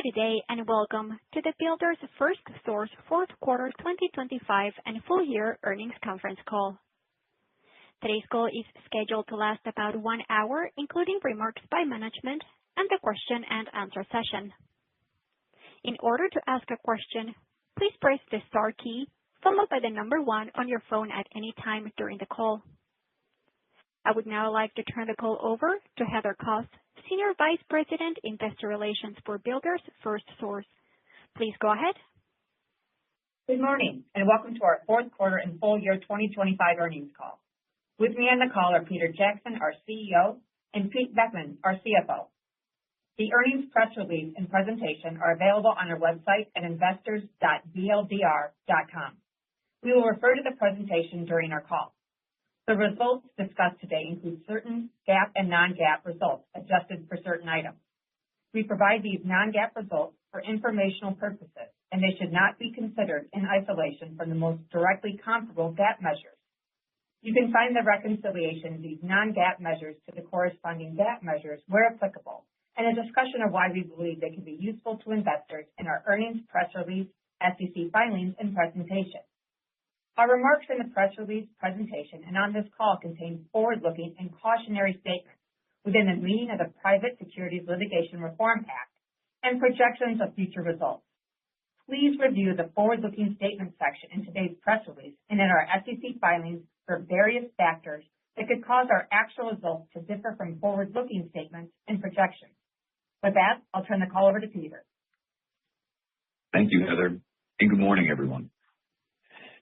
Good day, and welcome to the Builders FirstSource fourth quarter 2025 and full year earnings conference call. Today's call is scheduled to last about 1 hour, including remarks by management and the question and answer session. In order to ask a question, please press the star key followed by the number 1 on your phone at any time during the call. I would now like to turn the call over to Heather Koss, Senior Vice President, Investor Relations for Builders FirstSource. Please go ahead. Good morning, and welcome to our fourth quarter and full year 2025 earnings call. With me on the call are Peter Jackson, our CEO, and Pete Beckman, our CFO. The earnings press release and presentation are available on our website at investors.bldr.com. We will refer to the presentation during our call. The results discussed today include certain GAAP and non-GAAP results adjusted for certain items. We provide these non-GAAP results for informational purposes, and they should not be considered in isolation from the most directly comparable GAAP measures. You can find the reconciliation of these non-GAAP measures to the corresponding GAAP measures where applicable, and a discussion of why we believe they can be useful to investors in our earnings press release, SEC filings, and presentation. Our remarks in the press release, presentation, and on this call contain forward-looking and cautionary statements within the meaning of the Private Securities Litigation Reform Act and projections of future results. Please review the forward-looking statements section in today's press release and in our SEC filings for various factors that could cause our actual results to differ from forward-looking statements and projections. With that, I'll turn the call over to Peter. Thank you, Heather, and good morning, everyone.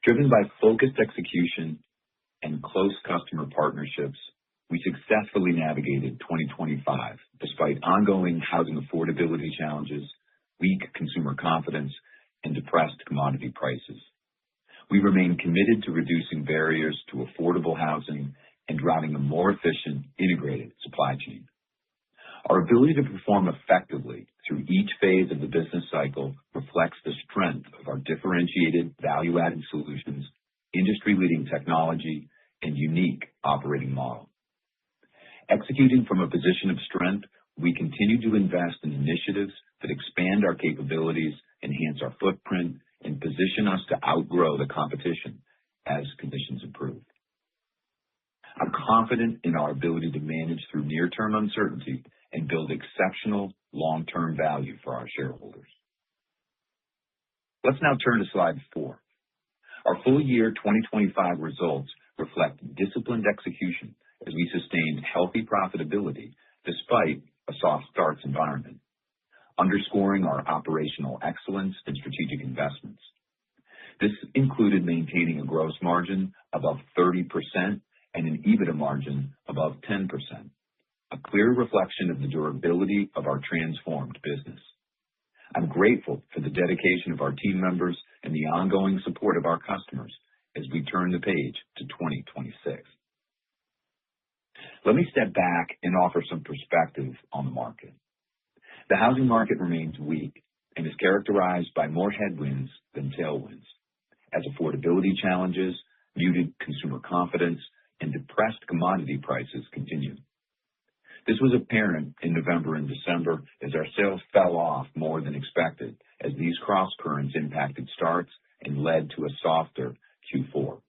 Driven by focused execution and close customer partnerships, we successfully navigated 2025 despite ongoing housing affordability challenges, weak consumer confidence, and depressed commodity prices. We remain committed to reducing barriers to affordable housing and driving a more efficient, integrated supply chain. Our ability to perform effectively through each phase of the business cycle reflects the strength of our differentiated value-added solutions, industry-leading technology, and unique operating model. Executing from a position of strength, we continue to invest in initiatives that expand our capabilities, enhance our footprint, and position us to outgrow the competition as conditions improve. I'm confident in our ability to manage through near-term uncertainty and build exceptional long-term value for our shareholders. Let's now turn to slide 4. Our full year 2025 results reflect disciplined execution as we sustained healthy profitability despite a soft starts environment, underscoring our operational excellence and strategic investments. This included maintaining a gross margin above 30% and an EBITDA margin above 10%. A clear reflection of the durability of our transformed business. I'm grateful for the dedication of our team members and the ongoing support of our customers as we turn the page to 2026. Let me step back and offer some perspective on the market. The housing market remains weak and is characterized by more headwinds than tailwinds, as affordability challenges, muted consumer confidence, and depressed commodity prices continue. This was apparent in November and December as our sales fell off more than expected as these cross-currents impacted starts and led to a softer Q4.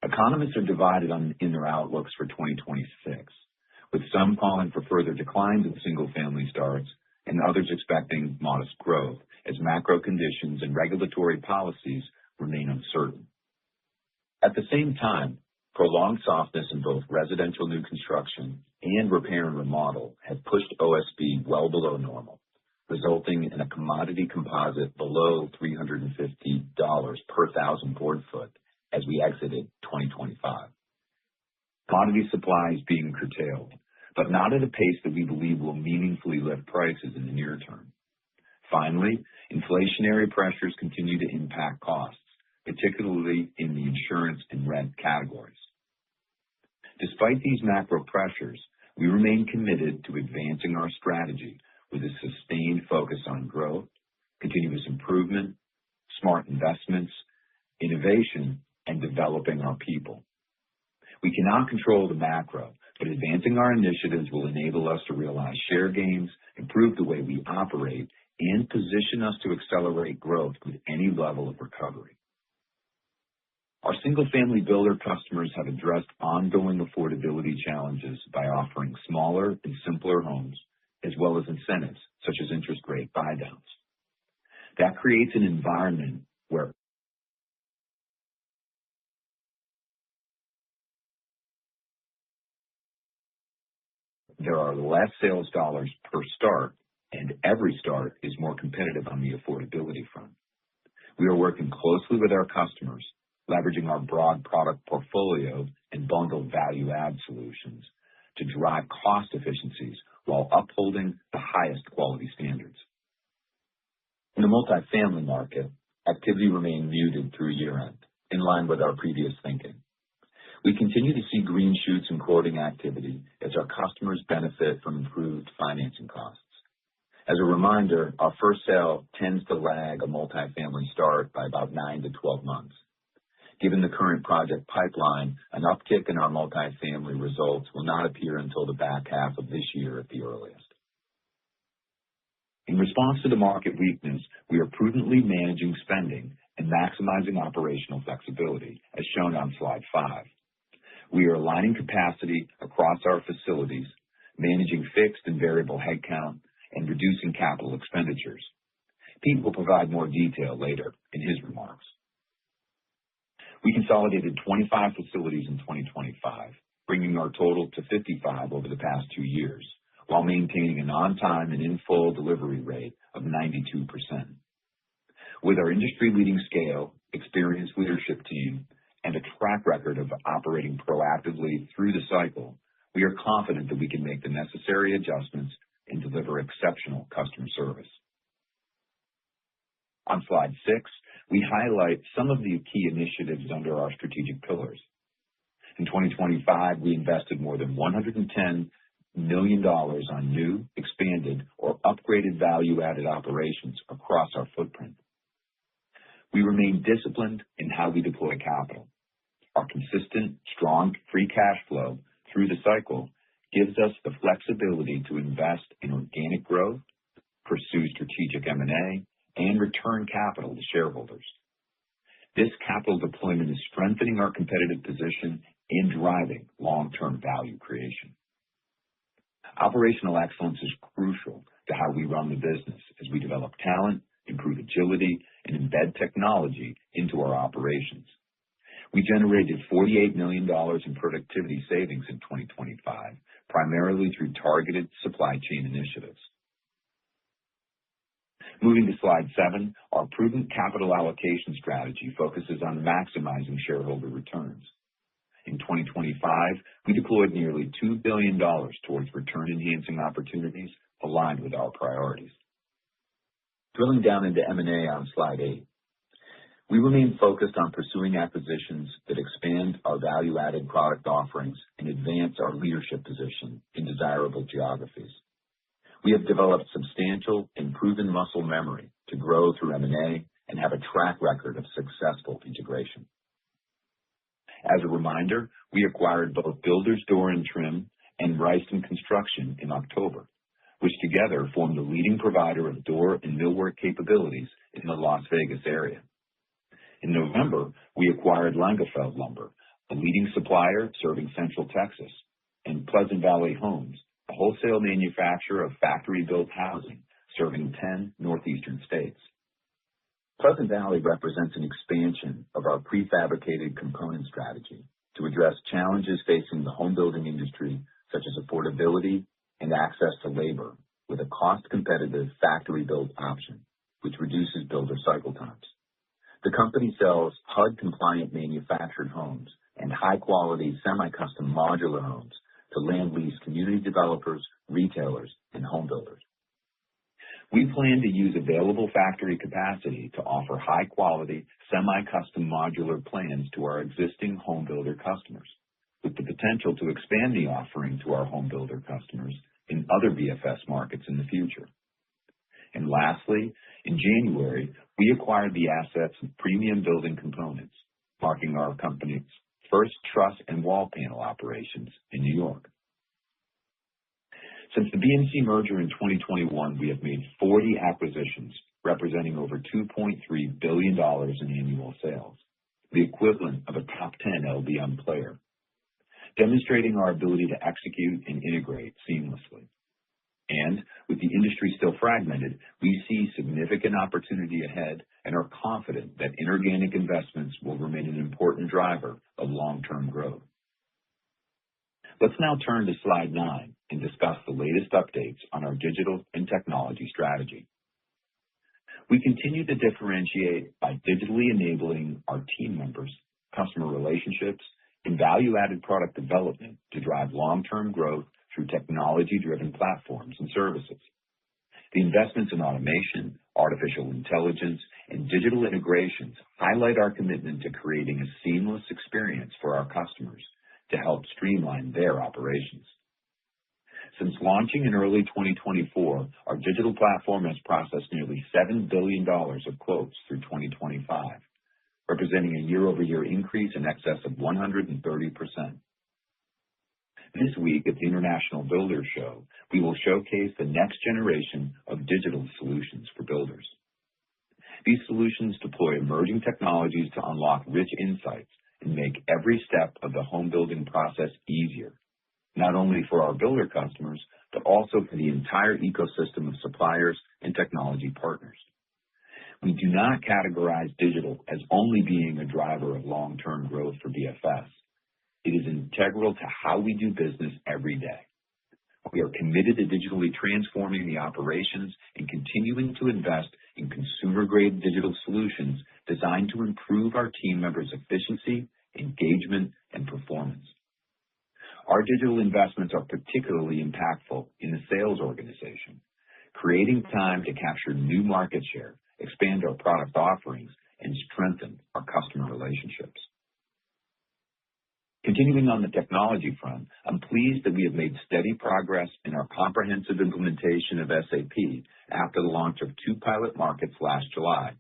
Economists are divided in their outlooks for 2026, with some calling for further declines in single-family starts and others expecting modest growth as macro conditions and regulatory policies remain uncertain. At the same time, prolonged softness in both residential new construction and repair and remodel have pushed OSB well below normal, resulting in a commodity composite below $350 per thousand board foot as we exited 2025. Commodity supply is being curtailed, but not at a pace that we believe will meaningfully lift prices in the near term. Finally, inflationary pressures continue to impact costs, particularly in the insurance and rent categories. Despite these macro pressures, we remain committed to advancing our strategy with a sustained focus on growth, continuous improvement, smart investments, innovation, and developing our people. We cannot control the macro, but advancing our initiatives will enable us to realize share gains, improve the way we operate, and position us to accelerate growth with any level of recovery. Our single-family builder customers have addressed ongoing affordability challenges by offering smaller and simpler homes, as well as incentives such as interest rate buy-downs. That creates an environment where there are less sales dollars per start, and every start is more competitive on the affordability front. We are working closely with our customers, leveraging our broad product portfolio and bundled value-add solutions to drive cost efficiencies while upholding the highest quality standards. In the multifamily market, activity remained muted through year-end, in line with our previous thinking. We continue to see green shoots in quoting activity as our customers benefit from improved financing costs. As a reminder, our first sale tends to lag a multifamily start by about 9 to 12 months. Given the current project pipeline, an uptick in our multifamily results will not appear until the back half of this year at the earliest. In response to the market weakness, we are prudently managing spending and maximizing operational flexibility, as shown on slide 5. We are aligning capacity across our facilities, managing fixed and variable headcount, and reducing capital expenditures. Pete will provide more detail later in his remarks. We consolidated 25 facilities in 2025, bringing our total to 55 over the past 2 years, while maintaining an on-time and in-full delivery rate of 92%. With our industry-leading scale, experienced leadership team, and a track record of operating proactively through the cycle, we are confident that we can make the necessary adjustments and deliver exceptional customer service. On slide 6, we highlight some of the key initiatives under our strategic pillars. In 2025, we invested more than $110 million on new, expanded, or upgraded value-added operations across our footprint. We remain disciplined in how we deploy capital. Our consistent, strong free cash flow through the cycle gives us the flexibility to invest in organic growth, pursue strategic M&A, and return capital to shareholders. This capital deployment is strengthening our competitive position and driving long-term value creation. Operational excellence is crucial to how we run the business as we develop talent, improve agility, and embed technology into our operations. We generated $48 million in productivity savings in 2025, primarily through targeted supply chain initiatives. Moving to slide 7, our prudent capital allocation strategy focuses on maximizing shareholder returns. In 2025, we deployed nearly $2 billion towards return-enhancing opportunities aligned with our priorities. Drilling down into M&A on slide 8, we remain focused on pursuing acquisitions that expand our value-added product offerings and advance our leadership position in desirable geographies. We have developed substantial and proven muscle memory to grow through M&A and have a track record of successful integration. As a reminder, we acquired both Builders Door and Trim and Ryston Construction in October, which together form the leading provider of door and millwork capabilities in the Las Vegas area. In November, we acquired Langefeld Lumber, a leading supplier serving Central Texas, and Pleasant Valley Homes, a wholesale manufacturer of factory-built housing serving 10 northeastern states. Pleasant Valley represents an expansion of our prefabricated component strategy to address challenges facing the home building industry, such as affordability and access to labor, with a cost-competitive factory-built option, which reduces builder cycle times. The company sells HUD-compliant manufactured homes and high-quality semi-custom modular homes to land lease community developers, retailers, and home builders. We plan to use available factory capacity to offer high-quality, semi-custom modular plans to our existing home builder customers, with the potential to expand the offering to our home builder customers in other BFS markets in the future. And lastly, in January, we acquired the assets of Premium Building Components, marking our company's first truss and wall panel operations in New York. Since the BNC merger in 2021, we have made 40 acquisitions representing over $2.3 billion in annual sales, the equivalent of a top 10 LBM player, demonstrating our ability to execute and integrate seamlessly. And with the industry still fragmented, we see significant opportunity ahead and are confident that inorganic investments will remain an important driver of long-term growth. Let's now turn to slide 9 and discuss the latest updates on our digital and technology strategy. We continue to differentiate by digitally enabling our team members, customer relationships, and value-added product development to drive long-term growth through technology-driven platforms and services. The investments in automation, artificial intelligence, and digital integrations highlight our commitment to creating a seamless experience for our customers to help streamline their operations. Since launching in early 2024, our digital platform has processed nearly $7 billion of quotes through 2025, representing a year-over-year increase in excess of 130%. This week at the International Builders Show, we will showcase the next generation of digital solutions for builders. These solutions deploy emerging technologies to unlock rich insights and make every step of the home building process easier, not only for our builder customers, but also for the entire ecosystem of suppliers and technology partners. We do not categorize digital as only being a driver of long-term growth for BFS. It is integral to how we do business every day. We are committed to digitally transforming the operations and continuing to invest in consumer-grade digital solutions designed to improve our team members' efficiency, engagement, and performance. Our digital investments are particularly impactful in the sales organization, creating time to capture new market share, expand our product offerings, and strengthen our customer relationships. Continuing on the technology front, I'm pleased that we have made steady progress in our comprehensive implementation of SAP after the launch of 2 pilot markets last July.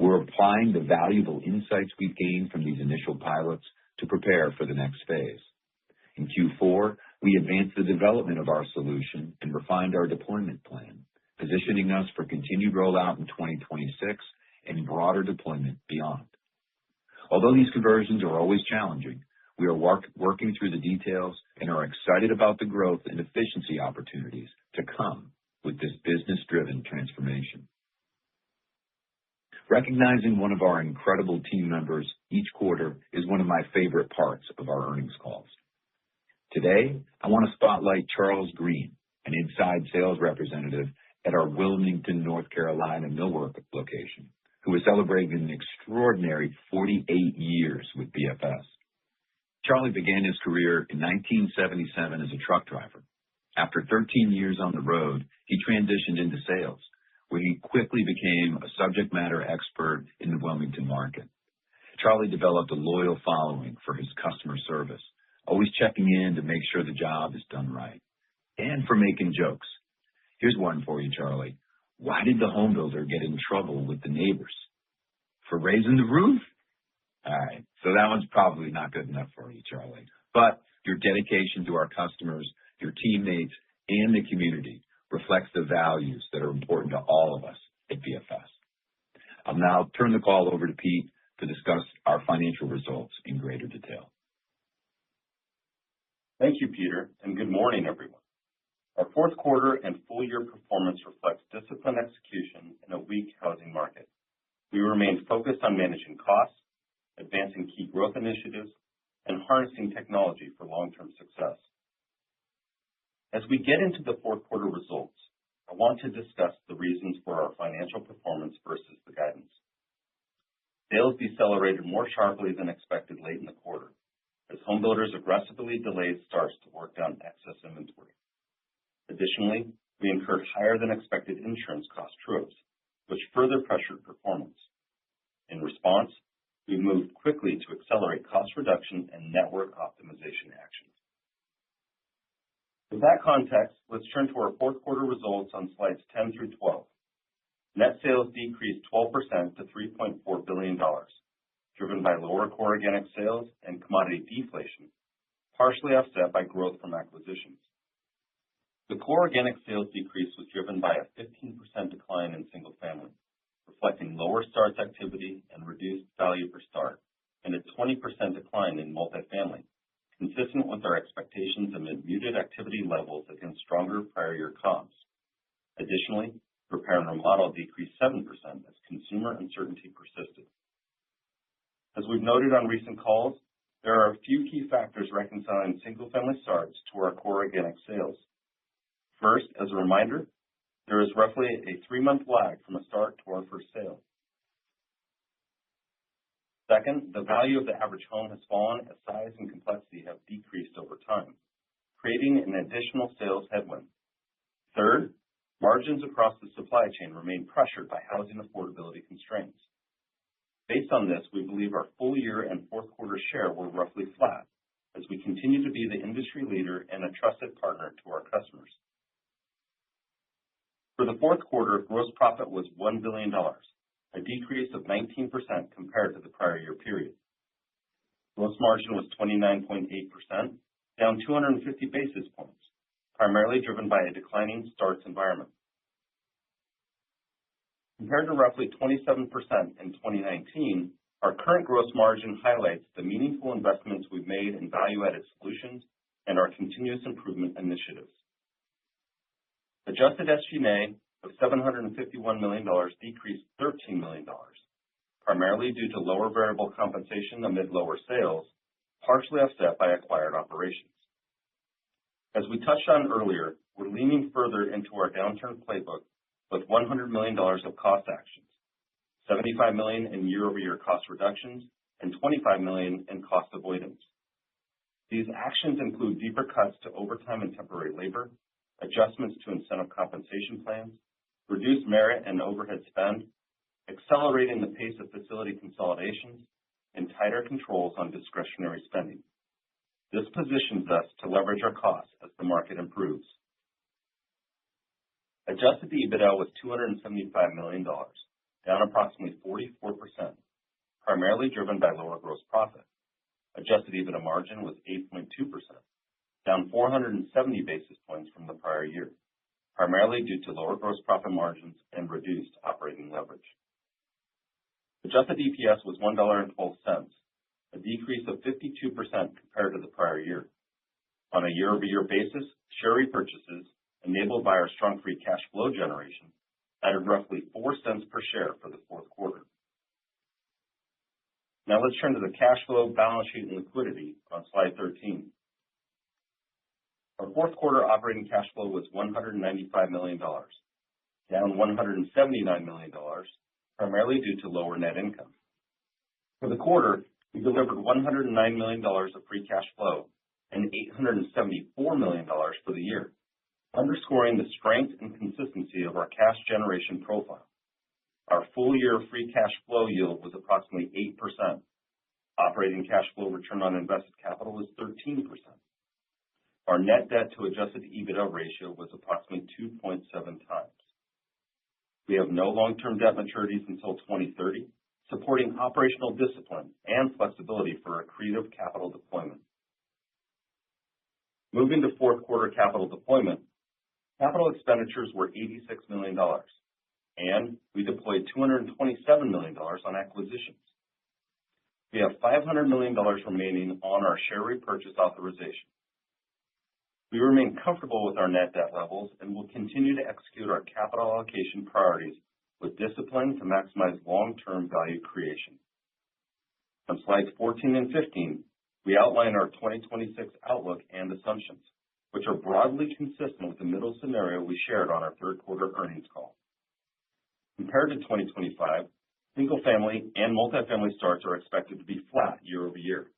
We're applying the valuable insights we've gained from these initial pilots to prepare for the next phase. In Q4, we advanced the development of our solution and refined our deployment plan, positioning us for continued rollout in 2026 and broader deployment beyond. Although these conversions are always challenging, we are working through the details and are excited about the growth and efficiency opportunities to come with this business-driven transformation. Recognizing one of our incredible team members each quarter is one of my favorite parts of our earnings calls. Today, I want to spotlight Charles Green, an inside sales representative at our Wilmington, North Carolina millwork location, who is celebrating an extraordinary 48 years with BFS. Charlie began his career in 1977 as a truck driver. After 13 years on the road, he transitioned into sales, where he quickly became a subject matter expert in the Wilmington market. Charlie developed a loyal following for his customer service, always checking in to make sure the job is done right, and for making jokes. Here's one for you, Charlie. Why did the home builder get in trouble with the neighbors? For raising the roof? All right, so that one's probably not good enough for you, Charlie. But your dedication to our customers, your teammates, and the community reflects the values that are important to all of us at BFS. I'll now turn the call over to Pete to discuss our financial results in greater detail. Thank you, Peter, and good morning, everyone. Our fourth quarter and full year performance reflects disciplined execution in a weak housing market. We remained focused on managing costs, advancing key growth initiatives, and harnessing technology for long-term success. As we get into the fourth quarter results, I want to discuss the reasons for our financial performance versus the guidance. Sales decelerated more sharply than expected late in the quarter, as homebuilders aggressively delayed starts to work down excess inventory. Additionally, we incurred higher than expected insurance cost true-ups, which further pressured performance. In response, we moved quickly to accelerate cost reduction and network optimization actions. With that context, let's turn to our fourth quarter results on slides 10 through 12. Net sales decreased 12% to $3.4 billion, driven by lower core organic sales and commodity deflation, partially offset by growth from acquisitions. The core organic sales decrease was driven by a 15% decline in single family, reflecting lower starts activity and reduced value per start, and a 20% decline in multifamily, consistent with our expectations amid muted activity levels against stronger prior year comps. Additionally, repair and remodel decreased 7% as consumer uncertainty persisted. As we've noted on recent calls, there are a few key factors reconciling single-family starts to our core organic sales. First, as a reminder, there is roughly a 3-month lag from a start to our first sale. Second, the value of the average home has fallen as size and complexity have decreased over time, creating an additional sales headwind. Third, margins across the supply chain remain pressured by housing affordability constraints. Based on this, we believe our full year and fourth quarter share were roughly flat as we continue to be the industry leader and a trusted partner to our customers. For the fourth quarter, gross profit was $1 billion, a decrease of 19% compared to the prior year period. Gross margin was 29.8%, down 250 basis points, primarily driven by a declining starts environment. Compared to roughly 27% in 2019, our current gross margin highlights the meaningful investments we've made in value-added solutions and our continuous improvement initiatives. Adjusted SG&A of $751 million decreased $13 million, primarily due to lower variable compensation amid lower sales, partially offset by acquired operations. As we touched on earlier, we're leaning further into our downturn playbook with $100 million of cost actions, $75 million in year-over-year cost reductions, and $25 million in cost avoidance. These actions include deeper cuts to overtime and temporary labor, adjustments to incentive compensation plans, reduced merit and overhead spend, accelerating the pace of facility consolidations, and tighter controls on discretionary spending. This positions us to leverage our costs as the market improves. Adjusted EBITDA was $275 million, down approximately 44%, primarily driven by lower gross profit. Adjusted EBITDA margin was 8.2%, down 470 basis points from the prior year, primarily due to lower gross profit margins and reduced operating leverage. Adjusted EPS was $1.12, a decrease of 52% compared to the prior year. On a year-over-year basis, share repurchases, enabled by our strong free cash flow generation, added roughly 4 cents per share for the fourth quarter. Now let's turn to the cash flow, balance sheet, and liquidity on slide 13. Our fourth quarter operating cash flow was $195 million, down $179 million, primarily due to lower net income. For the quarter, we delivered $109 million of free cash flow and $874 million for the year, underscoring the strength and consistency of our cash generation profile. Our full-year free cash flow yield was approximately 8%. Operating cash flow return on invested capital was 13%. Our net debt to adjusted EBITDA ratio was approximately 2.7 times. We have no long-term debt maturities until 2030, supporting operational discipline and flexibility for accretive capital deployment. Moving to fourth quarter capital deployment, capital expenditures were $86 million, and we deployed $227 million on acquisitions. We have $500 million remaining on our share repurchase authorization. We remain comfortable with our net debt levels and will continue to execute our capital allocation priorities with discipline to maximize long-term value creation. On slides 14 and 15, we outline our 2026 outlook and assumptions, which are broadly consistent with the middle scenario we shared on our third quarter earnings call. Compared to 2025, single-family and multifamily starts are expected to be flat year over year,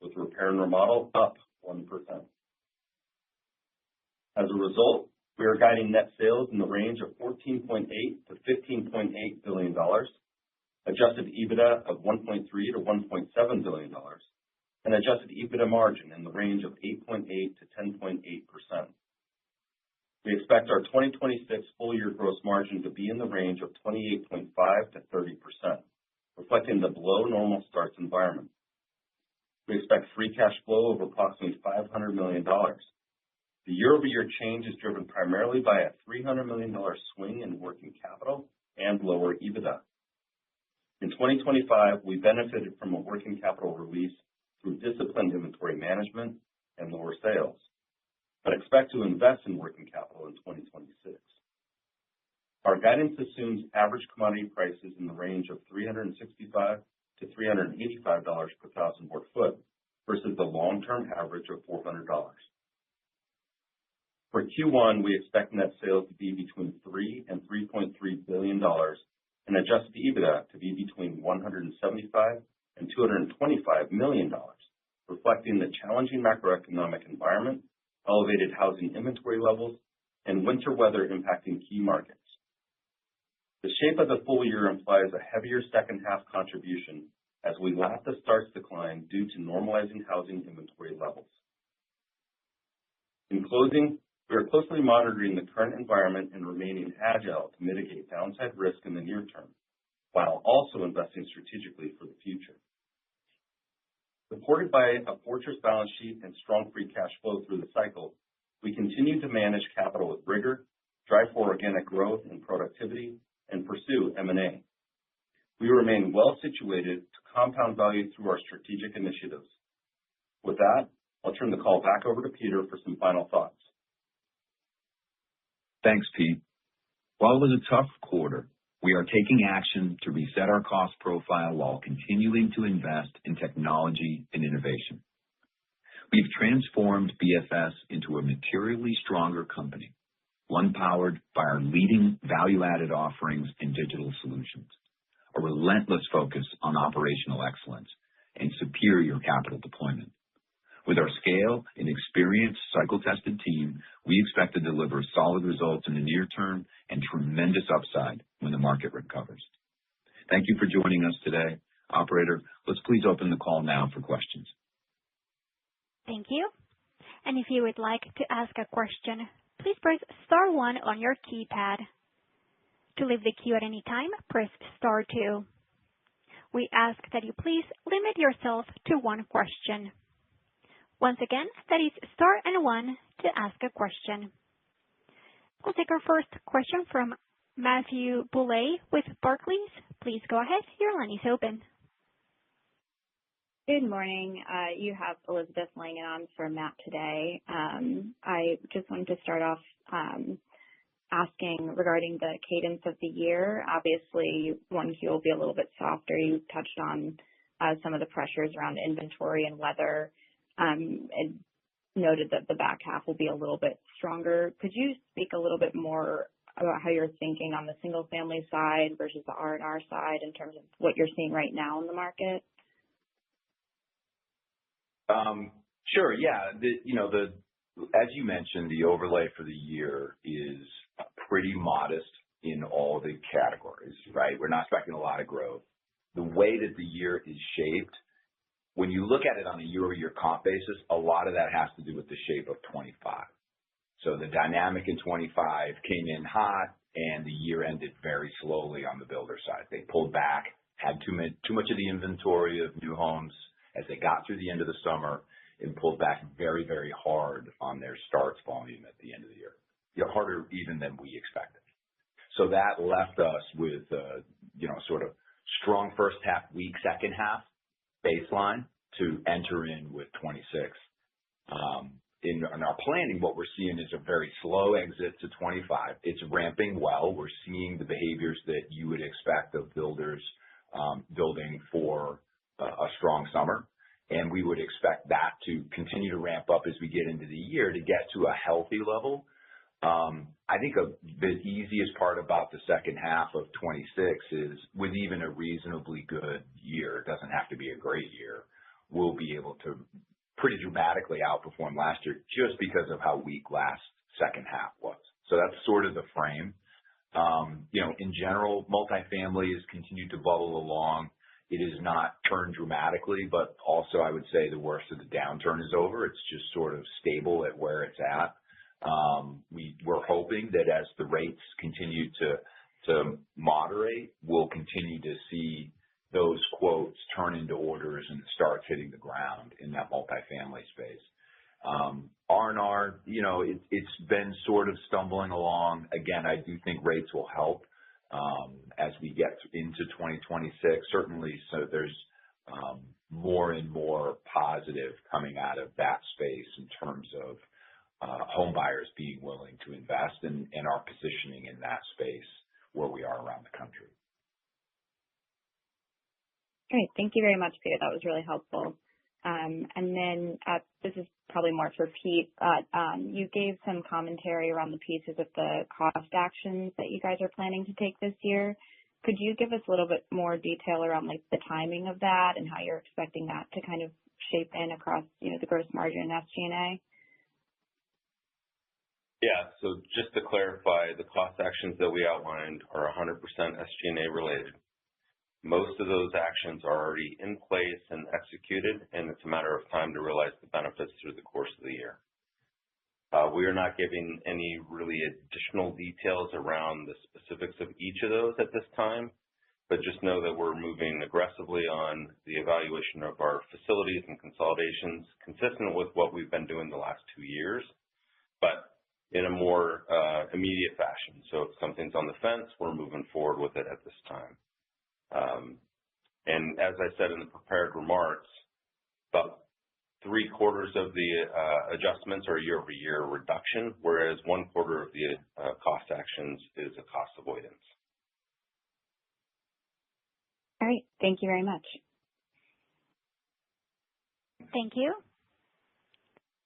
with repair and remodel up 1%. As a result, we are guiding net sales in the range of $14.8 to $15.8 billion, adjusted EBITDA of $1.3 to $1.7 billion, and adjusted EBITDA margin in the range of 8.8 to 10.8%. We expect our 2026 full-year gross margin to be in the range of 28.5 to 30%, reflecting the below-normal starts environment. We expect free cash flow of approximately $500 million. The year-over-year change is driven primarily by a $300 million swing in working capital and lower EBITDA. In 2025, we benefited from a working capital release through disciplined inventory management and lower sales, but expect to invest in working capital in 2026. Our guidance assumes average commodity prices in the range of $365 to $385 per thousand board foot versus the long-term average of $400. For Q1, we expect net sales to be between $3 and $3.3 billion and adjusted EBITDA to be between $175 and $225 million, reflecting the challenging macroeconomic environment, elevated housing inventory levels, and winter weather impacting key markets. The shape of the full year implies a heavier second half contribution as we lap the starts decline due to normalizing housing inventory levels. In closing, we are closely monitoring the current environment and remaining agile to mitigate downside risk in the near term, while also investing strategically for the future. Supported by a fortress balance sheet and strong free cash flow through the cycle, we continue to manage capital with rigor, drive for organic growth and productivity, and pursue M&A. We remain well situated to compound value through our strategic initiatives. With that, I'll turn the call back over to Peter for some final thoughts. Thanks, Pete. While it was a tough quarter, we are taking action to reset our cost profile while continuing to invest in technology and innovation. We've transformed BFS into a materially stronger company, one powered by our leading value-added offerings and digital solutions, a relentless focus on operational excellence, and superior capital deployment. With our scale and experienced cycle-tested team, we expect to deliver solid results in the near term and tremendous upside when the market recovers. Thank you for joining us today. Operator, let's please open the call now for questions. Thank you. And if you would like to ask a question, please press star 1 on your keypad. To leave the queue at any time, press star 2. We ask that you please limit yourself to one question. Once again, that is star and 1 to ask a question. We'll take our first question from Matthew Bouley with Barclays. Please go ahead. Your line is open. Good morning. You have Elizabeth laying it on for Matt today. I just wanted to start off asking regarding the cadence of the year. Obviously, 1Q will be a little bit softer. You touched on some of the pressures around inventory and weather, and noted that the back half will be a little bit stronger. Could you speak a little bit more about how you're thinking on the single-family side versus the R&R side in terms of what you're seeing right now in the market? Sure. Yeah. As you mentioned, the overlay for the year is pretty modest in all the categories, right? We're not expecting a lot of growth. The way that the year is shaped, when you look at it on a year-over-year comp basis, a lot of that has to do with the shape of 25. So the dynamic in 25 came in hot, and the year ended very slowly on the builder side. They pulled back, had too much of the inventory of new homes as they got through the end of the summer, and pulled back very, very hard on their starts volume at the end of the year, harder even than we expected. So that left us with, sort of strong first half, weak second half baseline to enter in with 26. In our planning, what we're seeing is a very slow exit to 25. It's ramping well. We're seeing the behaviors that you would expect of builders building for a strong summer. And we would expect that to continue to ramp up as we get into the year to get to a healthy level. I think the easiest part about the second half of 26 is with even a reasonably good year, it doesn't have to be a great year, we'll be able to pretty dramatically outperform last year just because of how weak last second half was. So that's sort of the frame. In general, multifamily has continued to bubble along. It has not turned dramatically, but also I would say the worst of the downturn is over. It's just sort of stable at where it's at. We're hoping that as the rates continue to moderate, we'll continue to see those quotes turn into orders and start hitting the ground in that multifamily space. R&R, it's been sort of stumbling along. Again, I do think rates will help as we get into 2026. Certainly, so there's more and more positive coming out of that space in terms of home buyers being willing to invest and our positioning in that space where we are around the country. Great. Thank you very much, Peter. That was really helpful. And then this is probably more for Pete, but you gave some commentary around the pieces of the cost actions that you guys are planning to take this year. Could you give us a little bit more detail around the timing of that and how you're expecting that to kind of shape in across, the gross margin and SG&A? Yeah. So just to clarify, the cost actions that we outlined are 100% SG&A related. Most of those actions are already in place and executed, and it's a matter of time to realize the benefits through the course of the year. We are not giving any really additional details around the specifics of each of those at this time, but just know that we're moving aggressively on the evaluation of our facilities and consolidations, consistent with what we've been doing the last 2 years, but in a more immediate fashion. So if something's on the fence, we're moving forward with it at this time. And as I said in the prepared remarks, about 3/4 of the adjustments are year-over-year reduction, whereas 1/4 of the cost actions is a cost avoidance. All right. Thank you very much. Thank you.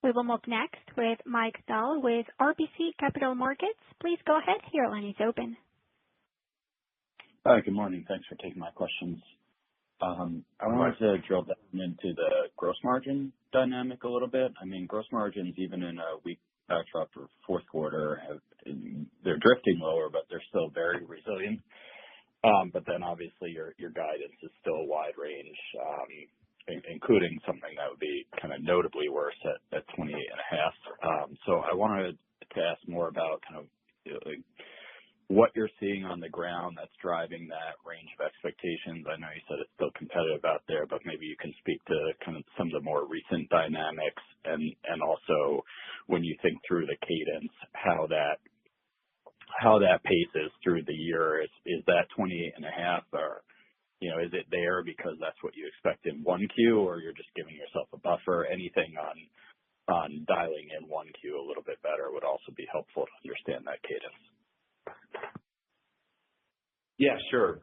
We will move next with Mike Dahl with RBC Capital Markets. Please go ahead. Your line is open. Hi, good morning. Thanks for taking my questions. I wanted to drill down into the gross margin dynamic a little bit. I mean, gross margins, even in a weak backdrop for fourth quarter, they're drifting lower, but they're still very resilient. But then obviously your guidance is still a wide range, including something that would be kind of notably worse at 28.5. So I wanted to ask more about kind of what you're seeing on the ground that's driving that range of expectations. I know you said it's still competitive out there, but maybe you can speak to kind of some of the more recent dynamics and also when you think through the cadence, how that paces through the year. Is that 28.5 or, is it there because that's what you expect in 1Q, or you're just giving yourself a buffer? Anything on dialing in 1Q a little bit better would also be helpful to understand that cadence. Yeah, sure.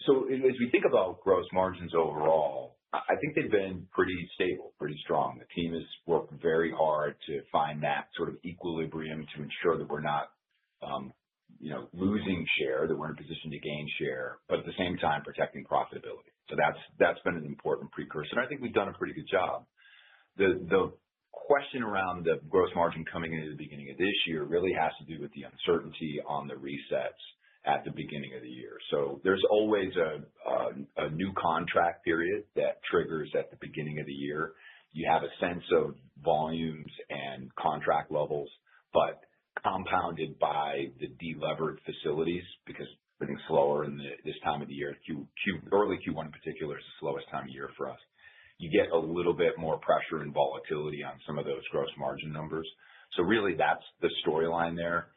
So as we think about gross margins overall, I think they've been pretty stable, pretty strong. The team has worked very hard to find that sort of equilibrium to ensure that we're not, losing share, that we're in a position to gain share, but at the same time protecting profitability. So that's been an important precursor. And I think we've done a pretty good job. The question around the gross margin coming into the beginning of this year really has to do with the uncertainty on the resets at the beginning of the year. So there's always a new contract period that triggers at the beginning of the year. You have a sense of volumes and contract levels, but compounded by the delevered facilities because everything's slower in this time of the year. Early Q1 in particular is the slowest time of year for us. You get a little bit more pressure and volatility on some of those gross margin numbers. So really that's the storyline there.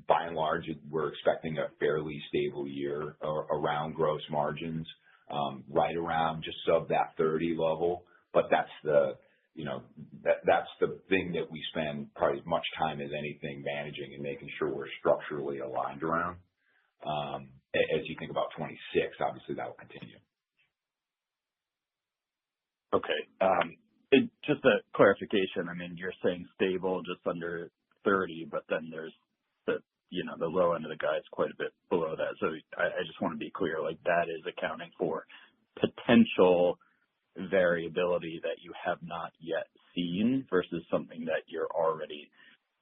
By and large, we're expecting a fairly stable year around gross margins, right around just sub that 30 level. But that's that's the thing that we spend probably as much time as anything managing and making sure we're structurally aligned around. As you think about 26, obviously that will continue. Okay. Just a clarification. I mean, you're saying stable just under 30, but then there's the low end of the guide is quite a bit below that. So I just want to be clear, that is accounting for potential variability that you have not yet seen versus something that you're already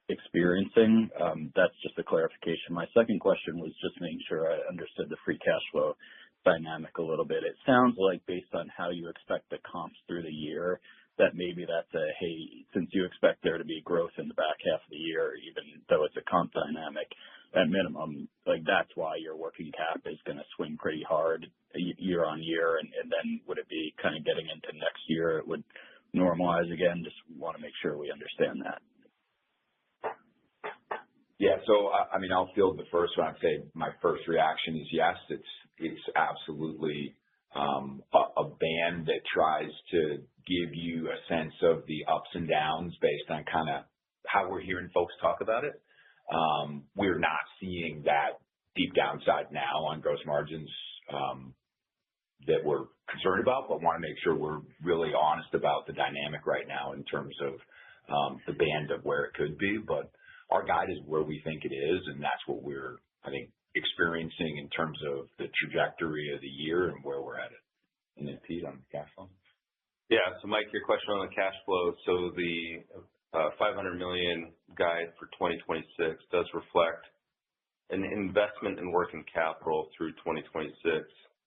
experiencing. That's just a clarification. My second question was just making sure I understood the free cash flow dynamic a little bit. It sounds like based on how you expect the comps through the year, that maybe that's hey, since you expect there to be growth in the back half of the year, even though it's a comp dynamic at minimum, that's why your working cap is going to swing pretty hard year on year. And then would it be kind of getting into next year, it would normalize again? Just want to make sure we understand that. Yeah. So, I mean, I'll field the first one. I'd say my first reaction is yes, it's absolutely a band that tries to give you a sense of the ups and downs based on kind of how we're hearing folks talk about it. We're not seeing that deep downside now on gross margins that we're concerned about, but want to make sure we're really honest about the dynamic right now in terms of the band of where it could be. But our guide is where we think it is, and that's what we're, I think, experiencing in terms of the trajectory of the year and where we're at it. And then Pete on the cash flow. Yeah. So Mike, your question on the cash flow. So the $500 million guide for 2026 does reflect an investment in working capital through 2026,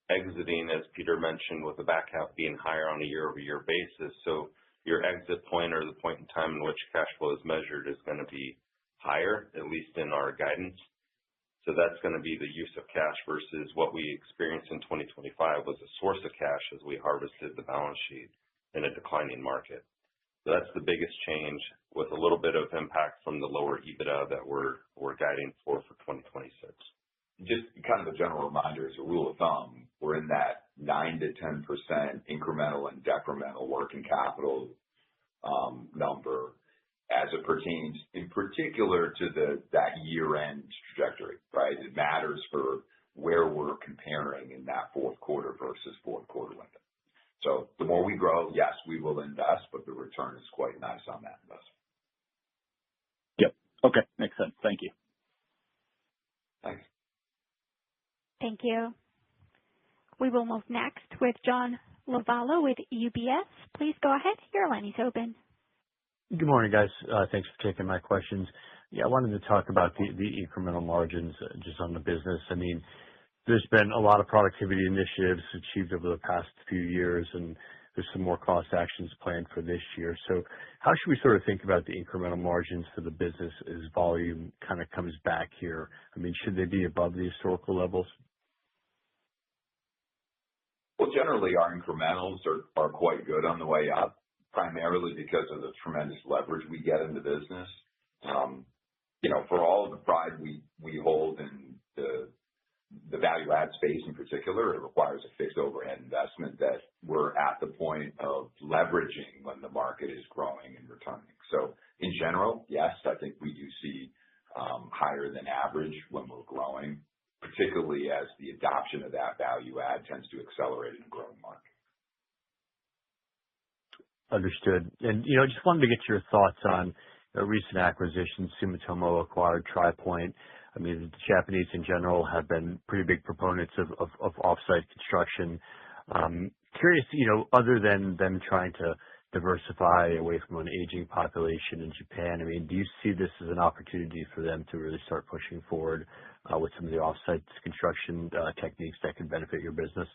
exiting, as Peter mentioned, with the back half being higher on a year-over-year basis. So your exit point or the point in time in which cash flow is measured is going to be higher, at least in our guidance. So that's going to be the use of cash versus what we experienced in 2025 was a source of cash as we harvested the balance sheet in a declining market. So that's the biggest change, with a little bit of impact from the lower EBITDA that we're guiding for 2026. Just kind of a general reminder, as a rule of thumb, we're in that 9 to 10% incremental and decremental working capital number as it pertains in particular to that year-end trajectory, right? It matters for where we're comparing in that fourth quarter versus fourth quarter window. So the more we grow, yes, we will invest, but the return is quite nice on that investment. Yep. Okay. Makes sense. Thank you. Thanks. Thank you. We will move next with John Lovallo with UBS. Please go ahead. Your line is open. Good morning, guys. Thanks for taking my questions. Yeah, I wanted to talk about the incremental margins just on the business. I mean, there's been a lot of productivity initiatives achieved over the past few years, and there's some more cost actions planned for this year. So how should we sort of think about the incremental margins for the business as volume kind of comes back here? I mean, should they be above the historical levels? Well, generally, our incrementals are quite good on the way up, primarily because of the tremendous leverage we get in the business. For all of the pride we hold in the value add space in particular, it requires a fixed overhead investment that we're at the point of leveraging when the market is growing and returning. So in general, yes, I think we do see higher than average when we're growing, particularly as the adoption of that value add tends to accelerate in a growing market. Understood. And, just wanted to get your thoughts on a recent acquisition. Sumitomo acquired TriPoint. I mean, the Japanese in general have been pretty big proponents of offsite construction. Curious, other than them trying to diversify away from an aging population in Japan, I mean, do you see this as an opportunity for them to really start pushing forward with some of the offsite construction techniques that could benefit your business?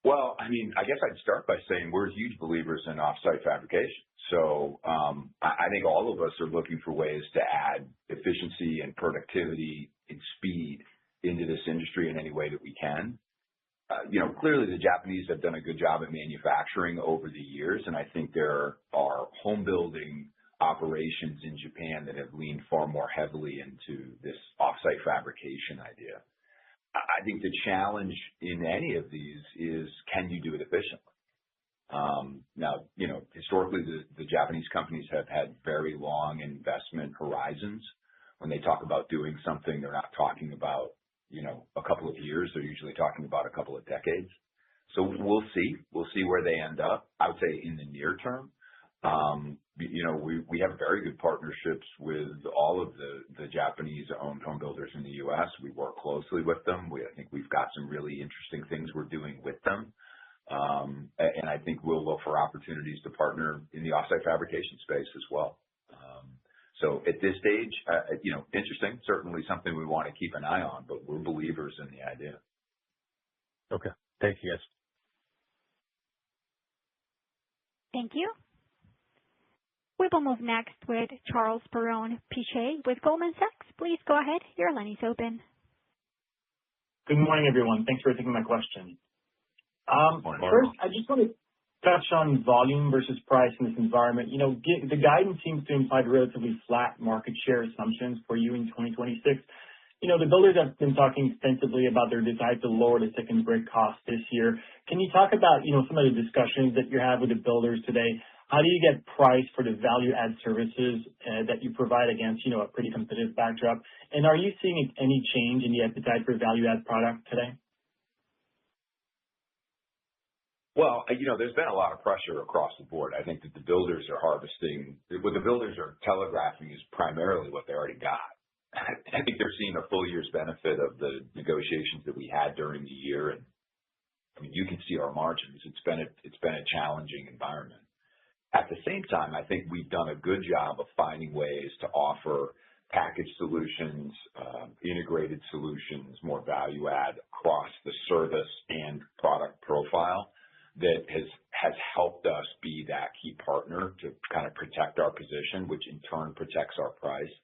Well, I mean, I guess I'd start by saying we're huge believers in offsite fabrication. So I think all of us are looking for ways to add efficiency and productivity and speed into this industry in any way that we can. Clearly the Japanese have done a good job at manufacturing over the years, and I think there are home building operations in Japan that have leaned far more heavily into this offsite fabrication idea. I think the challenge in any of these is, can you do it efficiently? Now, historically, the Japanese companies have had very long investment horizons. When they talk about doing something, they're not talking about, a couple of years. They're usually talking about a couple of decades. So we'll see. We'll see where they end up. I would say in the near term, we have very good partnerships with all of the Japanese-owned home builders in the U.S. We work closely with them. I think we've got some really interesting things we're doing with them. And I think we'll look for opportunities to partner in the offsite fabrication space as well. So at this stage, interesting, certainly something we want to keep an eye on, but we're believers in the idea. Okay. Thank you, guys. Thank you. We will move next with Charles Perron-Piché with Goldman Sachs. Please go ahead. Your line is open. Good morning, everyone. Thanks for taking my question. Morning. First, I just want touch on volume versus price in this environment. The guidance seems to imply relatively flat market share assumptions for you in 2026. The builders have been talking extensively about their desire to lower the second brick cost this year. Can you talk about, some of the discussions that you have with the builders today? How do you get price for the value-add services that you provide against, a pretty competitive backdrop? And are you seeing any change in the appetite for value-add product today? Well, there's been a lot of pressure across the board. I think that the builders are harvesting. What the builders are telegraphing is primarily what they already got. I think they're seeing a full year's benefit of the negotiations that we had during the year. And you can see our margins. It's been a challenging environment. At the same time, I think we've done a good job of finding ways to offer package solutions, integrated solutions, more value add across the service and product profile that has helped us be that key partner to kind of protect our position, which in turn protects our price.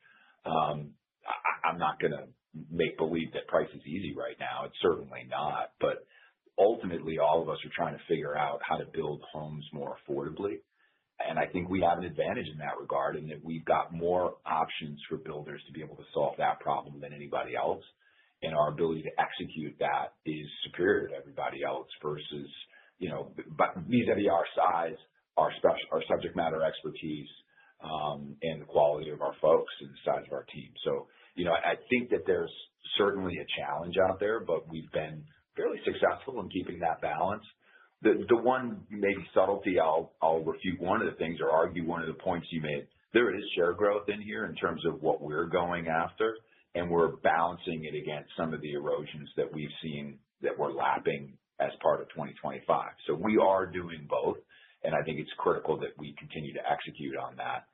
I'm not going to make believe that price is easy right now. It's certainly not. But ultimately, all of us are trying to figure out how to build homes more affordably. And I think we have an advantage in that regard in that we've got more options for builders to be able to solve that problem than anybody else. And our ability to execute that is superior to everybody else versus, but vis-a-vis our size, our subject matter expertise, and the quality of our folks and the size of our team. So, I think that there's certainly a challenge out there, but we've been fairly successful in keeping that balance. The one maybe subtlety, I'll refute one of the things or argue one of the points you made. There is share growth in here in terms of what we're going after, and we're balancing it against some of the erosions that we've seen that we're lapping as part of 2025. So we are doing both, and I think it's critical that we continue to execute on that.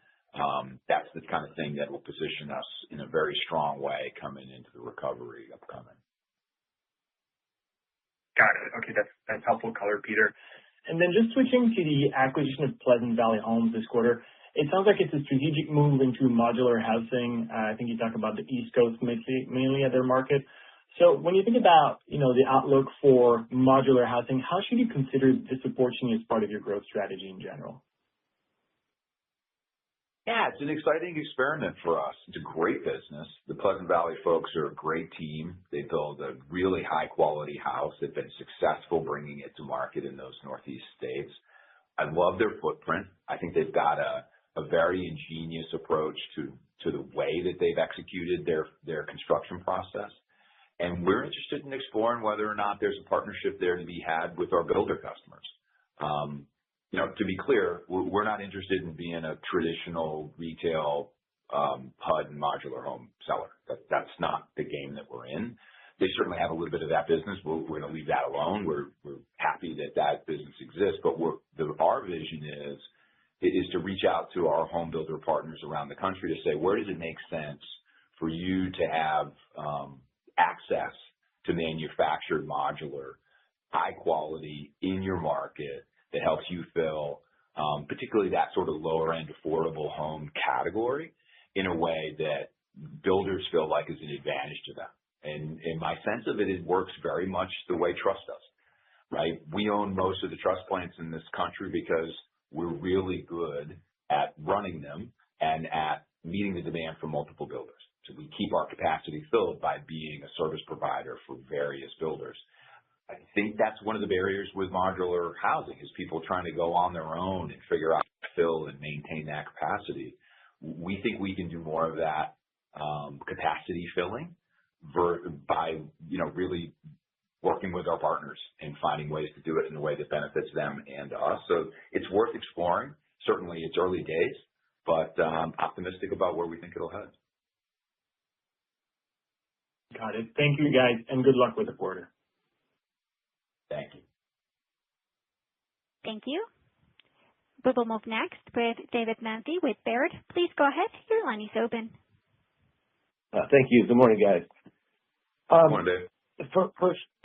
That's the kind of thing that will position us in a very strong way coming into the recovery upcoming. Got it. Okay, that's helpful color, Peter. And then just switching to the acquisition of Pleasant Valley Homes this quarter, it sounds like it's a strategic move into modular housing. I think you talk about the East Coast mainly at their market. So when you think about, the outlook for modular housing, how should you consider this approaching as part of your growth strategy in general? Yeah, it's an exciting experiment for us. It's a great business. The Pleasant Valley folks are a great team. They build a really high quality house. They've been successful bringing it to market in those Northeast states. I love their footprint. I think they've got a very ingenious approach to the way that they've executed their construction process. And we're interested in exploring whether or not there's a partnership there to be had with our builder customers. To be clear, we're not interested in being a traditional retail HUD and modular home seller. That's not the game that we're in. They certainly have a little bit of that business. We're going to leave that alone. We're happy that business exists. But our vision is to reach out to our home builder partners around the country to say, where does it make sense for you to have access to manufactured modular, high quality in your market that helps you fill particularly that sort of lower end affordable home category in a way that builders feel like is an advantage to them. And my sense of it works very much the way trust does, right? We own most of the truss plants in this country because we're really good at running them and at meeting the demand from multiple builders. So we keep our capacity filled by being a service provider for various builders. I think that's one of the barriers with modular housing is people trying to go on their own and figure out how to fill and maintain that capacity. We think we can do more of that capacity filling by really working with our partners and finding ways to do it in a way that benefits them and us. So it's worth exploring. Certainly it's early days, but optimistic about where we think it'll head. Got it. Thank you, guys, and good luck with the quarter. Thank you. Thank you. We will move next with David Manthey with Baird. Please go ahead. Your line is open. Thank you. Good morning, guys. Good morning, Dave.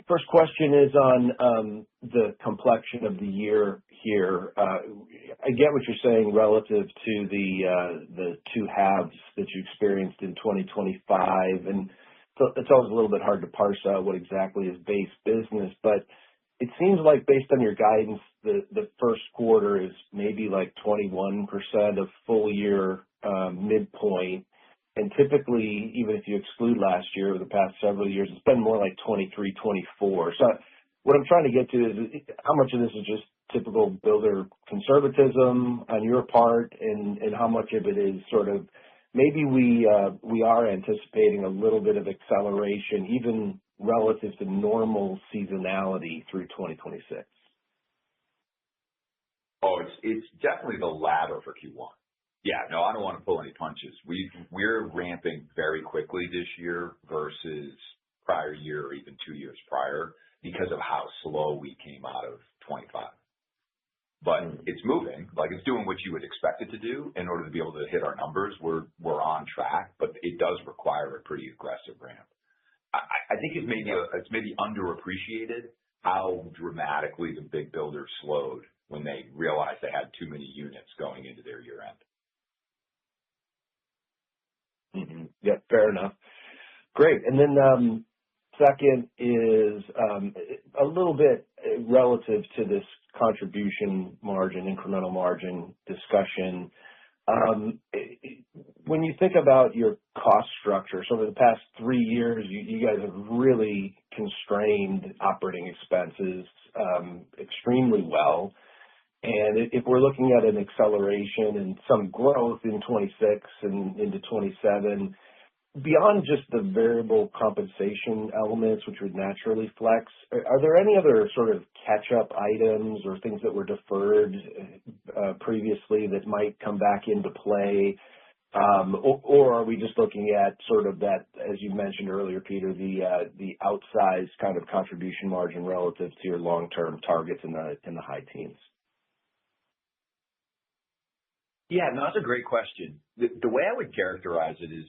First question is on the complexion of the year here. I get what you're saying relative to the two halves that you experienced in 2025, and so it's always a little bit hard to parse out what exactly is base business. But it seems like based on your guidance, the first quarter is maybe like 21% of full year midpoint. And typically, even if you exclude last year or the past several years, it's been more like 23, 24. So what I'm trying to get to is how much of this is just typical builder conservatism on your part, and how much of it is sort of maybe we are anticipating a little bit of acceleration, even relative to normal seasonality through 2026. Oh, it's definitely the latter for Q1. Yeah, no, I don't want to pull any punches. We're ramping very quickly this year versus prior year or even 2 years prior because of how slow we came out of 25. But it's moving, like it's doing what you would expect it to do in order to be able to hit our numbers. We're on track, but it does require a pretty aggressive ramp. I think it's maybe underappreciated how dramatically the big builders slowed when they realized they had too many units going into their year end. Mm-hmm. Yeah, fair enough. Great. And then second is a little bit relative to this contribution margin, incremental margin discussion. When you think about your cost structure, so over the past 3 years, you guys have really constrained operating expenses extremely well. And if we're looking at an acceleration and some growth in 26 and into 27, beyond just the variable compensation elements, which would naturally flex, are there any other sort of catch-up items or things that were deferred previously that might come back into play? Or are we just looking at sort of that, as you mentioned earlier, Peter, the outsized kind of contribution margin relative to your long-term targets in the high teens? Yeah, no, that's a great question. The way I would characterize it is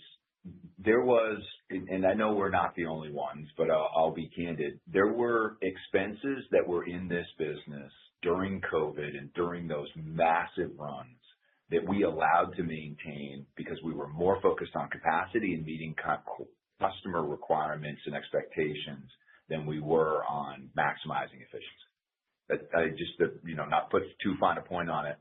there was, and I know we're not the only ones, but I'll be candid. There were expenses that were in this business during COVID and during those massive runs that we allowed to maintain because we were more focused on capacity and meeting customer requirements and expectations than we were on maximizing efficiency. I just, not put too fine a point on it.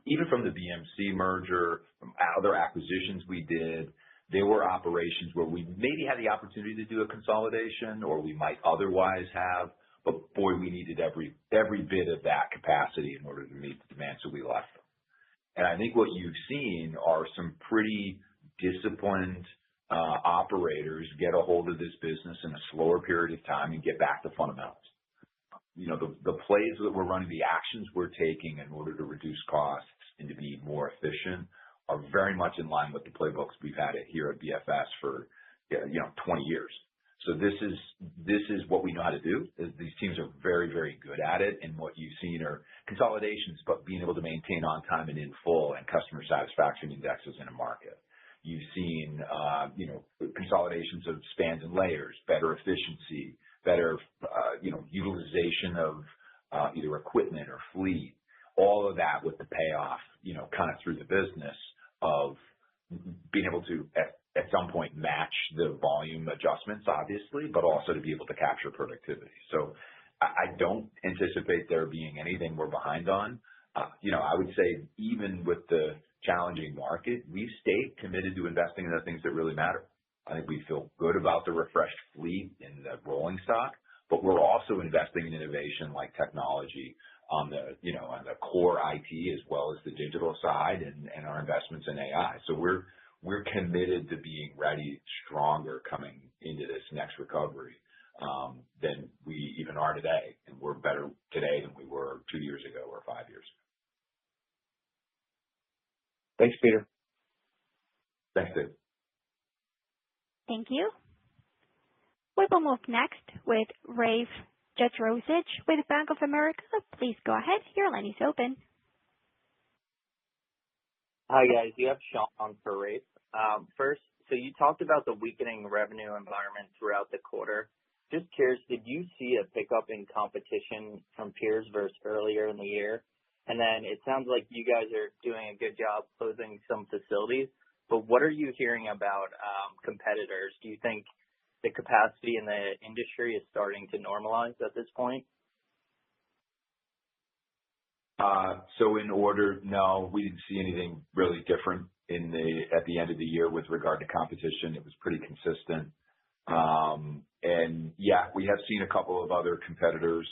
Even from the BMC merger, from other acquisitions we did, there were operations where we maybe had the opportunity to do a consolidation or we might otherwise have, but boy, we needed every bit of that capacity in order to meet the demand, so we left them. And I think what you've seen are some pretty disciplined operators get a hold of this business in a slower period of time and get back to fundamentals. The plays that we're running, the actions we're taking in order to reduce costs and to be more efficient are very much in line with the playbooks we've had here at BFS for 20 years. So this is what we know how to do. These teams are very, very good at it, and what you've seen are consolidations, but being able to maintain on time and in full and customer satisfaction indexes in a market. You've seen consolidations of spans and layers, better efficiency, better utilization of either equipment or fleet. All of that with the payoff, kind of through the business of being able to at some point match the volume adjustments, obviously, but also to be able to capture productivity. So I don't anticipate there being anything we're behind on. I would say even with the challenging market, we've stayed committed to investing in the things that really matter. I think we feel good about the refreshed fleet and the rolling stock, but we're also investing in innovation like technology on the core IT as well as the digital side and our investments in AI. So we're committed to being ready, stronger coming into this next recovery than we even are today. And we're better today than we were 2 years ago or 5 years ago. Thanks, Peter. Thanks, Dave. Thank you. We will move next with Rafe Jadrosich with Bank of America. Please go ahead. Your line is open. Hi, guys. You have Sean on for Rafe. First, so you talked about the weakening revenue environment throughout the quarter. Just curious, did you see a pickup in competition from peers versus earlier in the year? And then it sounds like you guys are doing a good job closing some facilities, but what are you hearing about competitors? Do you think the capacity in the industry is starting to normalize at this point? So in order, no, we didn't see anything really different at the end of the year with regard to competition. It was pretty consistent. And yeah, we have seen a couple of other competitors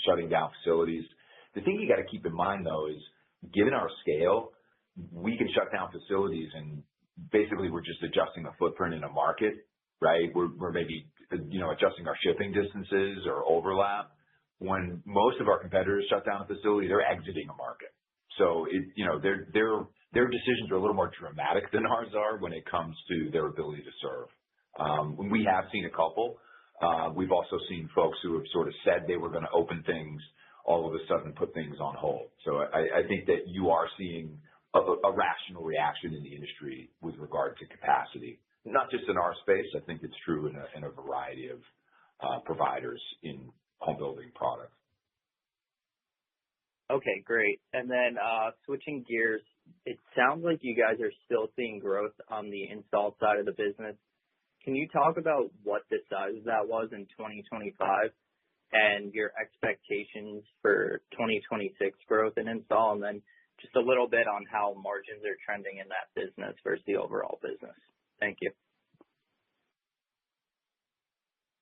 shutting down facilities. The thing you got to keep in mind, though, is given our scale, we can shut down facilities and basically we're just adjusting the footprint in a market, right? We're maybe, adjusting our shipping distances or overlap. When most of our competitors shut down a facility, they're exiting a market. So their decisions are a little more dramatic than ours are when it comes to their ability to serve. We have seen a couple. We've also seen folks who have sort of said they were going to open things, all of a sudden put things on hold. So I think that you are seeing a rational reaction in the industry with regard to capacity, not just in our space. I think it's true in a variety of providers in home building products. Okay, great. And then switching gears, it sounds like you guys are still seeing growth on the install side of the business. Can you talk about what the size of that was in 2025 and your expectations for 2026 growth in install, and then just a little bit on how margins are trending in that business versus the overall business? Thank you.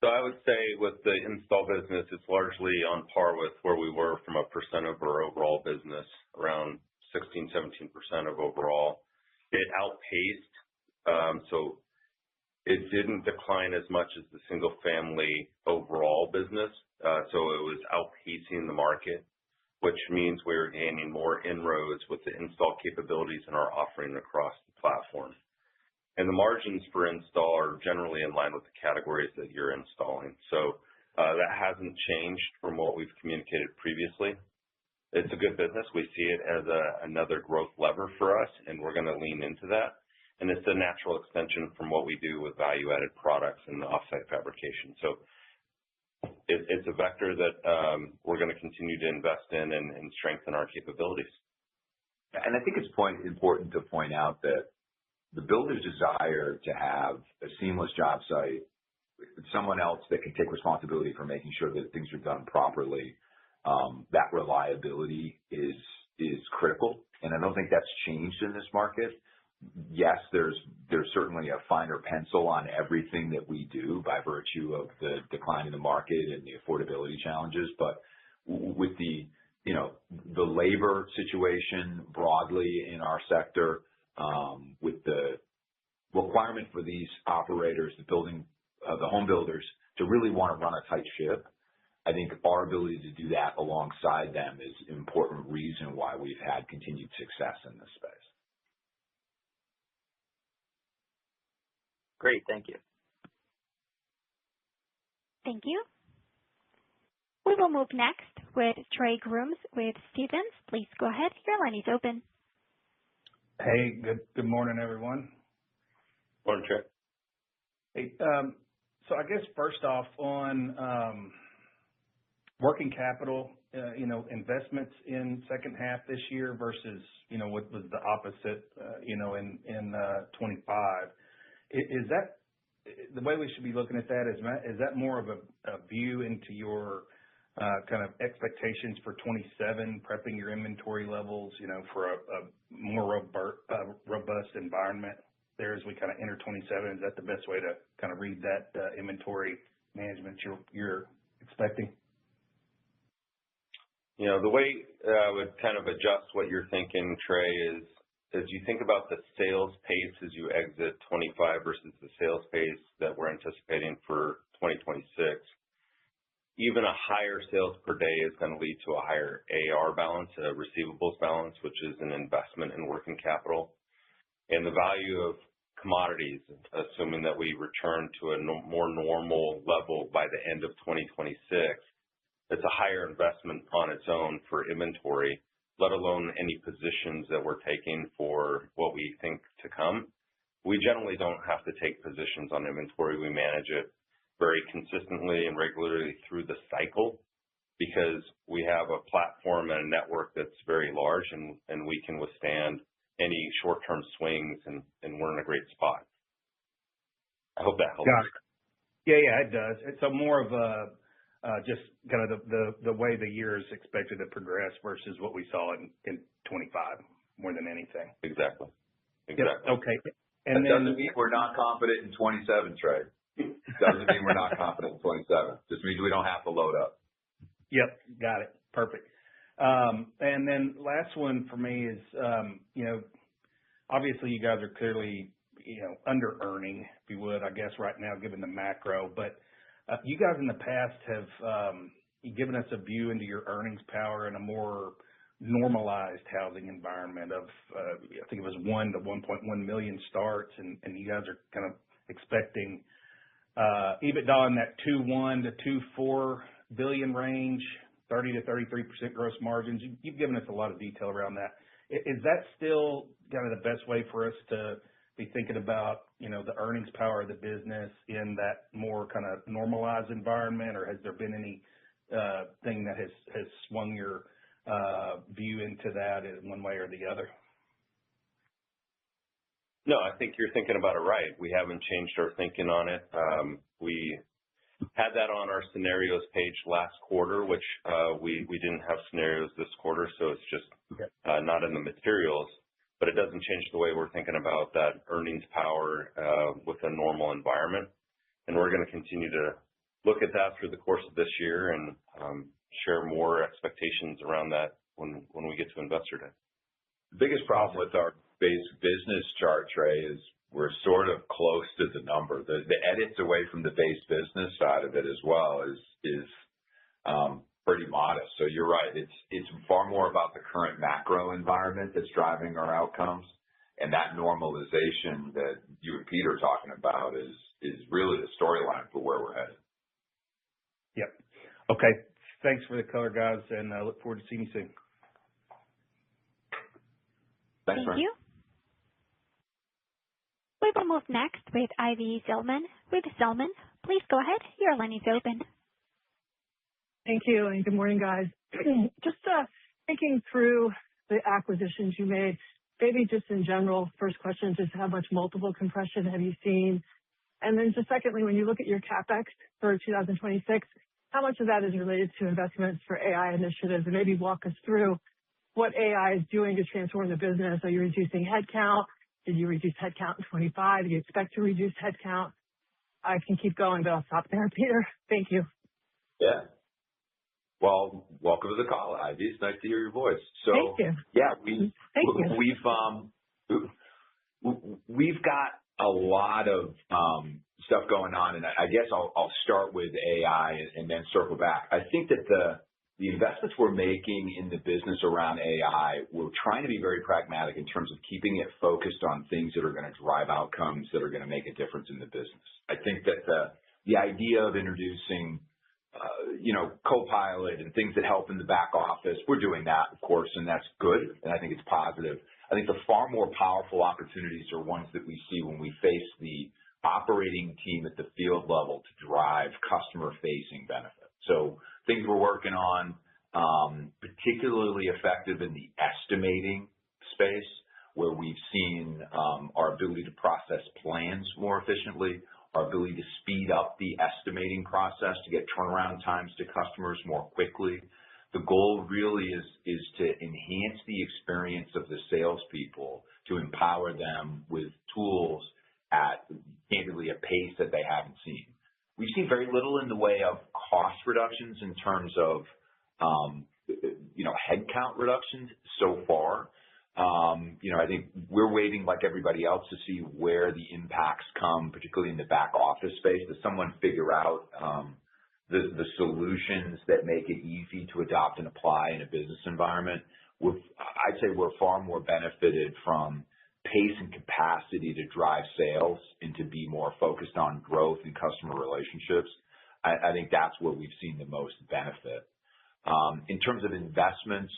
So I would say with the install business, it's largely on par with where we were from a percent of our overall business, around 16-17% of overall. It outpaced, so it didn't decline as much as the single family overall business. So it was outpacing the market, which means we're gaining more inroads with the install capabilities in our offering across the platform. And the margins for install are generally in line with the categories that you're installing. So that hasn't changed from what we've communicated previously. It's a good business. We see it as another growth lever for us, and we're going to lean into that. And it's a natural extension from what we do with value-added products and the offsite fabrication. So it's a vector that we're going to continue to invest in and strengthen our capabilities. And I think it's important to point out that the builder's desire to have a seamless job site, someone else that can take responsibility for making sure that things are done properly, that reliability is critical. And I don't think that's changed in this market. Yes, there's certainly a finer pencil on everything that we do by virtue of the decline in the market and the affordability challenges. But with the labor situation broadly in our sector, with the requirement for these operators, the home builders, to really want to run a tight ship, I think our ability to do that alongside them is an important reason why we've had continued success in this space. Great. Thank you. Thank you. We will move next with Trey Grooms with Stephens. Please go ahead. Your line is open. Hey, good morning, everyone. Morning, Trey. Hey, so I guess first off on working capital, investments in second half this year versus, what was the opposite, in 25. Is that the way we should be looking at that? Is that more of a view into your kind of expectations for 27, prepping your inventory levels, for a more robust environment there as we kind of enter 27? Is that the best way to kind of read that inventory management you're expecting? The way I would kind of adjust what you're thinking, Trey, is as you think about the sales pace as you exit 25 versus the sales pace that we're anticipating for 2026, even a higher sales per day is going to lead to a higher AR balance, a receivables balance, which is an investment in working capital. And the value of commodities, assuming that we return to a more normal level by the end of 2026, it's a higher investment on its own for inventory, let alone any positions that we're taking for what we think to come. We generally don't have to take positions on inventory. We manage it very consistently and regularly through the cycle because we have a platform and a network that's very large and we can withstand any short-term swings and we're in a great spot. I hope that helps. Got it. Yeah, it does. It's a more of just kind of the way the year is expected to progress versus what we saw in 25 more than anything. Exactly. Yep. Okay. And that doesn't mean we're not confident in 27, Trey. Doesn't mean we're not confident in 27. Just means we don't have to load up. Yep. Got it. Perfect. And then last one for me is, obviously you guys are clearly, under earning, if you would, I guess right now, given the macro, but you guys in the past have given us a view into your earnings power in a more normalized housing environment of, I think it was 1 to 1.1 million starts, and you guys are kind of expecting EBITDA in that 2.1 to 2.4 billion range, 30 to 33% gross margins. You've given us a lot of detail around that. Is that still kind of the best way for us to be thinking about, the earnings power of the business in that more kind of normalized environment, or has there been any thing that has swung your view into that in one way or the other? No, I think you're thinking about it right. We haven't changed our thinking on it. We had that on our scenarios page last quarter, which we didn't have scenarios this quarter, so it's just not in the materials. But it doesn't change the way we're thinking about that earnings power with a normal environment. And we're going to continue to look at that through the course of this year and share more expectations around that when we get to Investor Day. The biggest problem with our base business chart, Trey, is we're sort of close to the number. The edits away from the base business side of it as well is pretty modest. So you're right. It's far more about the current macro environment that's driving our outcomes, and that normalization that you and Peter are talking about is really the storyline for where we're headed. Yep. Okay. Thanks for the color, guys, and I look forward to seeing you soon. Thanks, Thank you. We will move next with Ivy Zelman with Zelman. Please go ahead. Your line is open. Thank you, and good morning, guys. Just thinking through the acquisitions you made, maybe just in general, first question is just how much multiple compression have you seen? And then just secondly, when you look at your CapEx for 2026, how much of that is related to investments for AI initiatives? And maybe walk us through what AI is doing to transform the business. Are you reducing headcount? Did you reduce headcount in 25? Do you expect to reduce headcount? I can keep going, but I'll stop there, Peter. Thank you. Yeah. Well, welcome to the call, Ivy. It's nice to hear your voice. So, Thank you. Yeah, we've got a lot of stuff going on, and I guess I'll start with AI and then circle back. I think that the investments we're making in the business around AI, we're trying to be very pragmatic in terms of keeping it focused on things that are going to drive outcomes that are going to make a difference in the business. I think that the idea of introducing Copilot and things that help in the back office, we're doing that, of course, and that's good, and I think it's positive. I think the far more powerful opportunities are ones that we see when we face the operating team at the field level to drive customer-facing benefits. So things we're working on, particularly effective in the estimating space, where we've seen our ability to process plans more efficiently, our ability to speed up the estimating process to get turnaround times to customers more quickly. The goal really is to enhance the experience of the salespeople, to empower them with tools at, candidly, a pace that they haven't seen. We've seen very little in the way of cost reductions in terms of, headcount reductions so far. I think we're waiting, like everybody else, to see where the impacts come, particularly in the back office space, to someone figure out the solutions that make it easy to adopt and apply in a business environment. I'd say we're far more benefited from pace and capacity to drive sales and to be more focused on growth and customer relationships. I think that's where we've seen the most benefit. In terms of investments,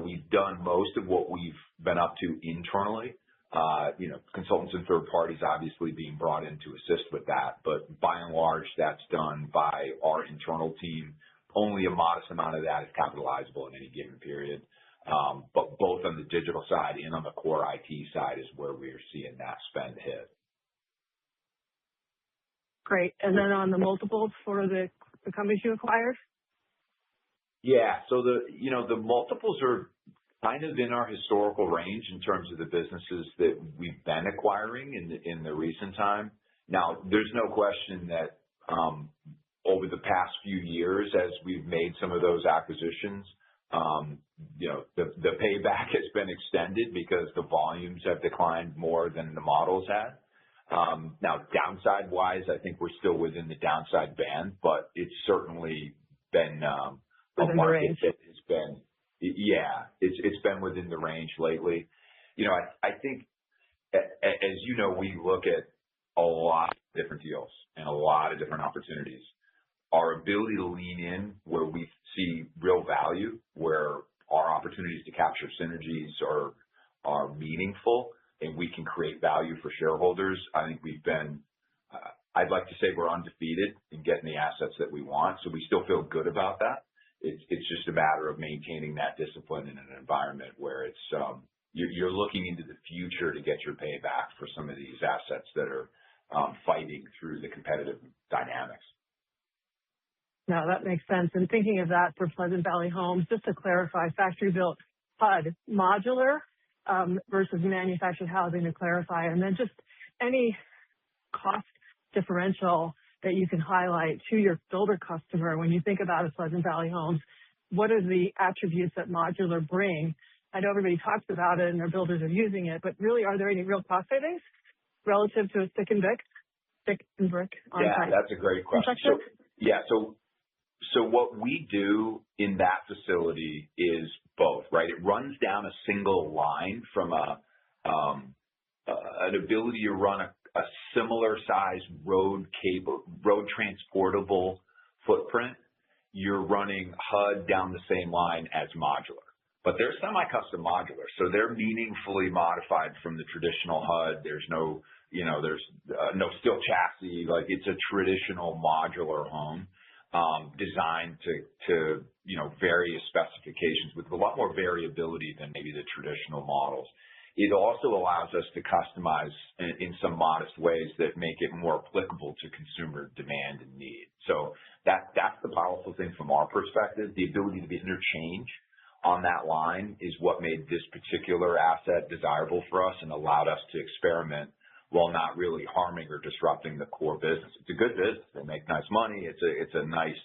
we've done most of what we've been up to internally. Consultants and third parties obviously being brought in to assist with that, but by and large, that's done by our internal team. Only a modest amount of that is capitalizable in any given period. But both on the digital side and on the core IT side is where we are seeing that spend hit. Great. And then on the multiples for the the companies you acquired? Yeah. So the multiples are kind of in our historical range in terms of the businesses that we've been acquiring in the recent time. Now, there's no question that over the past few years, as we've made some of those acquisitions, the payback has been extended because the volumes have declined more than the models had. Now, downside-wise, I think we're still within the downside band, but it's certainly been a market that has been, it's been within the range lately. I think, as you know, we look at a lot of different deals and a lot of different opportunities. Our ability to lean in where we see real value, where our opportunities to capture synergies are meaningful and we can create value for shareholders, I think we've been, I'd like to say we're undefeated in getting the assets that we want. So we still feel good about that. It's just a matter of maintaining that discipline in an environment where it's you're looking into the future to get your payback for some of these assets that are fighting through the competitive dynamics. No, that makes sense. And thinking of that for Pleasant Valley Homes, just to clarify, factory-built HUD, modular versus manufactured housing, to clarify, and then just any cost differential that you can highlight to your builder customer when you think about a Pleasant Valley Homes. What are the attributes that modular bring? I know everybody talks about it and their builders are using it, but really, are there any real cost savings relative to a stick and brick on site? Yeah, that's a great question. So what we do in that facility is both, right? It runs down a single line from an ability to run a similar size road transportable footprint. You're running HUD down the same line as modular, but they're semi-custom modular. So they're meaningfully modified from the traditional HUD. There's no steel chassis. Like, it's a traditional modular home, designed to various specifications with a lot more variability than maybe the traditional models. It also allows us to customize in some modest ways that make it more applicable to consumer demand and need. So that's the powerful thing from our perspective. The ability to be interchange on that line is what made this particular asset desirable for us and allowed us to experiment while not really harming or disrupting the core business. It's a good business. They make nice money. It's a nice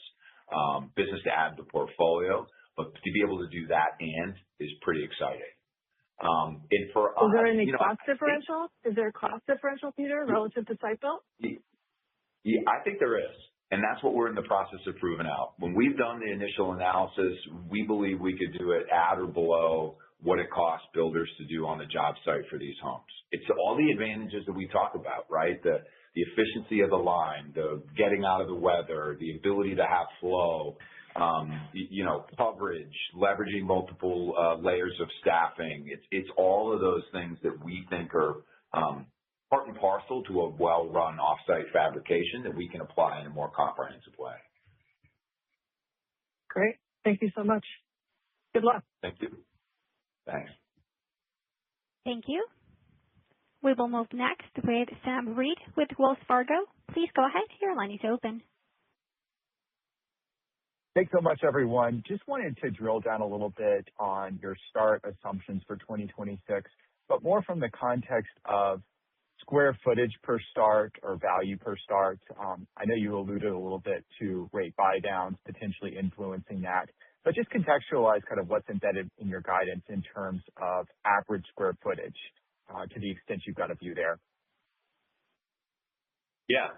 business to add to the portfolio, but to be able to do that is pretty exciting. And for us, is there any cost differential? Is there a cost differential, Peter, relative to site built? Yeah, I think there is. And that's what we're in the process of proving out. When we've done the initial analysis, we believe we could do it at or below what it costs builders to do on the job site for these homes. It's all the advantages that we talk about, right? The efficiency of the line, the getting out of the weather, the ability to have flow, coverage, leveraging multiple layers of staffing. It's all of those things that we think are part and parcel to a well-run offsite fabrication that we can apply in a more comprehensive way. Great. Thank you so much. Good luck. Thank you. Thanks. Thank you. We will move next with Sam Reid with Wells Fargo. Please go ahead. Your line is open. Thanks so much, everyone. Just wanted to drill down a little bit on your start assumptions for 2026, but more from the context of square footage per start or value per start. I know you alluded a little bit to rate buy downs potentially influencing that, but just contextualize kind of what's embedded in your guidance in terms of average square footage, to the extent you've got a view there. Yeah,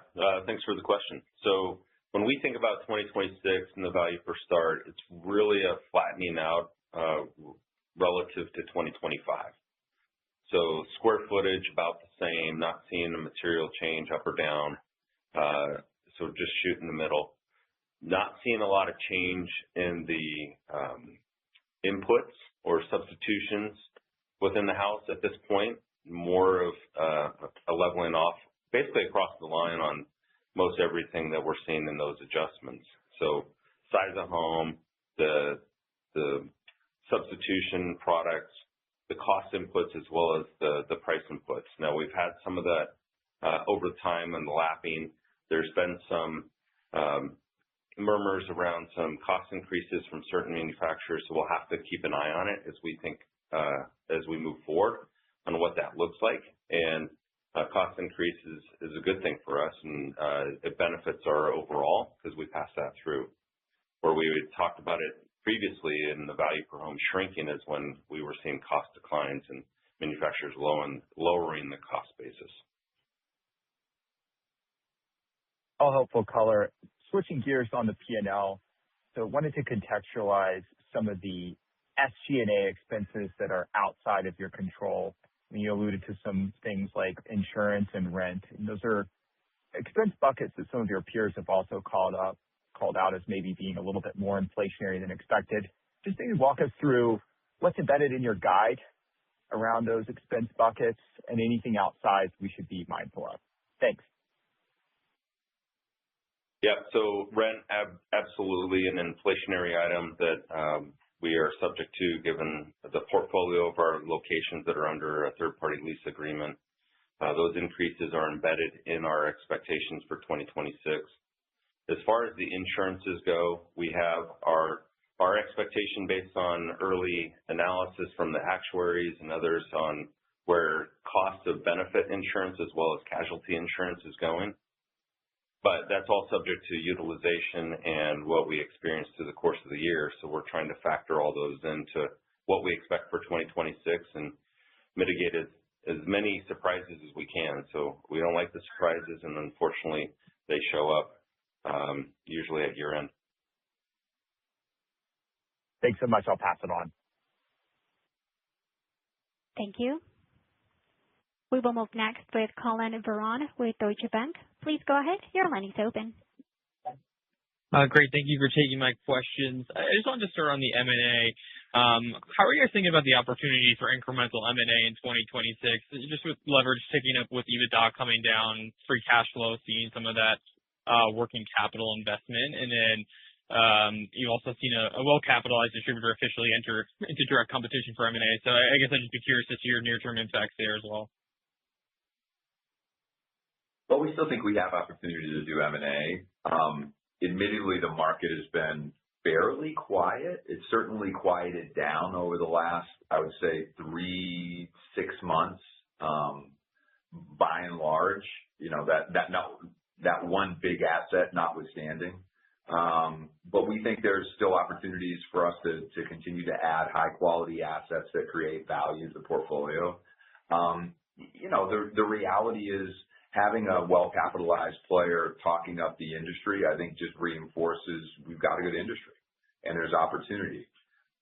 thanks for the question. So when we think about 2026 and the value per start, it's really a flattening out relative to 2025. So square footage about the same, not seeing a material change up or down. So just shoot in the middle. Not seeing a lot of change in the inputs or substitutions within the house at this point. More of a leveling off, basically across the line on most everything that we're seeing in those adjustments. So size of home, the substitution products, the cost inputs, as well as the price inputs. Now, we've had some of that over time and the lapping. There's been some murmurs around some cost increases from certain manufacturers, so we'll have to keep an eye on it as we think as we move forward on what that looks like. And cost increase is a good thing for us, and it benefits our overall because we pass that through. Where we had talked about it previously in the value per home shrinking is when we were seeing cost declines and manufacturers lowering the cost basis. All helpful color. Switching gears on the P&L, so wanted to contextualize some of the SG&A expenses that are outside of your control. You alluded to some things like insurance and rent. And those are expense buckets that some of your peers have also called out as maybe being a little bit more inflationary than expected. Just maybe walk us through what's embedded in your guide around those expense buckets and anything outside we should be mindful of. Thanks. Yeah. So rent, absolutely an inflationary item that we are subject to given the portfolio of our locations that are under a third-party lease agreement. Those increases are embedded in our expectations for 2026. As far as the insurances go, we have our expectation based on early analysis from the actuaries and others on where cost of benefit insurance as well as casualty insurance is going. But that's all subject to utilization and what we experience through the course of the year. So we're trying to factor all those into what we expect for 2026 and mitigate as many surprises as we can. So we don't like the surprises, and unfortunately, they show up usually at year end. Thanks so much. I'll pass it on. Thank you. We will move next with Colin Veron with Deutsche Bank. Please go ahead. Your line is open. Great. Thank you for taking my questions. I just wanted to start on the M&A. How are you guys thinking about the opportunity for incremental M&A in 2026? Just with leverage ticking up with EBITDA coming down, free cash flow, seeing some of that working capital investment. And then you've also seen a well-capitalized distributor officially enter into direct competition for M&A. So I guess I'd just be curious to see your near-term impacts there as well. Well, we still think we have opportunity to do M&A. Admittedly, the market has been fairly quiet. It's certainly quieted down over the last, I would say, 3-6 months. By and large, that one big asset notwithstanding. But we think there's still opportunities for us to continue to add high-quality assets that create value to the portfolio. The reality is having a well-capitalized player talking up the industry, I think, just reinforces we've got a good industry and there's opportunity.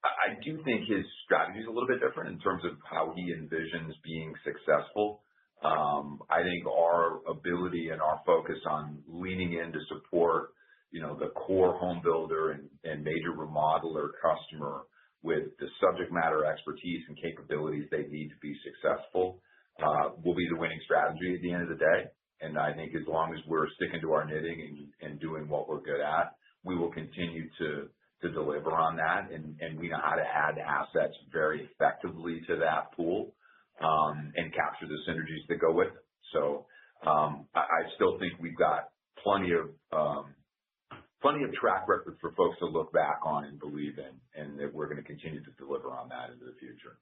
I do think his strategy is a little bit different in terms of how he envisions being successful. I think our ability and our focus on leaning in to support the core home builder and major remodeler customer with the subject matter expertise and capabilities they need to be successful will be the winning strategy at the end of the day. And I think as long as we're sticking to our knitting and doing what we're good at, we will continue to deliver on that. And we know how to add assets very effectively to that pool and capture the synergies that go with it. So I still think we've got plenty of track record for folks to look back on and believe in, and that we're going to continue to deliver on that into the future.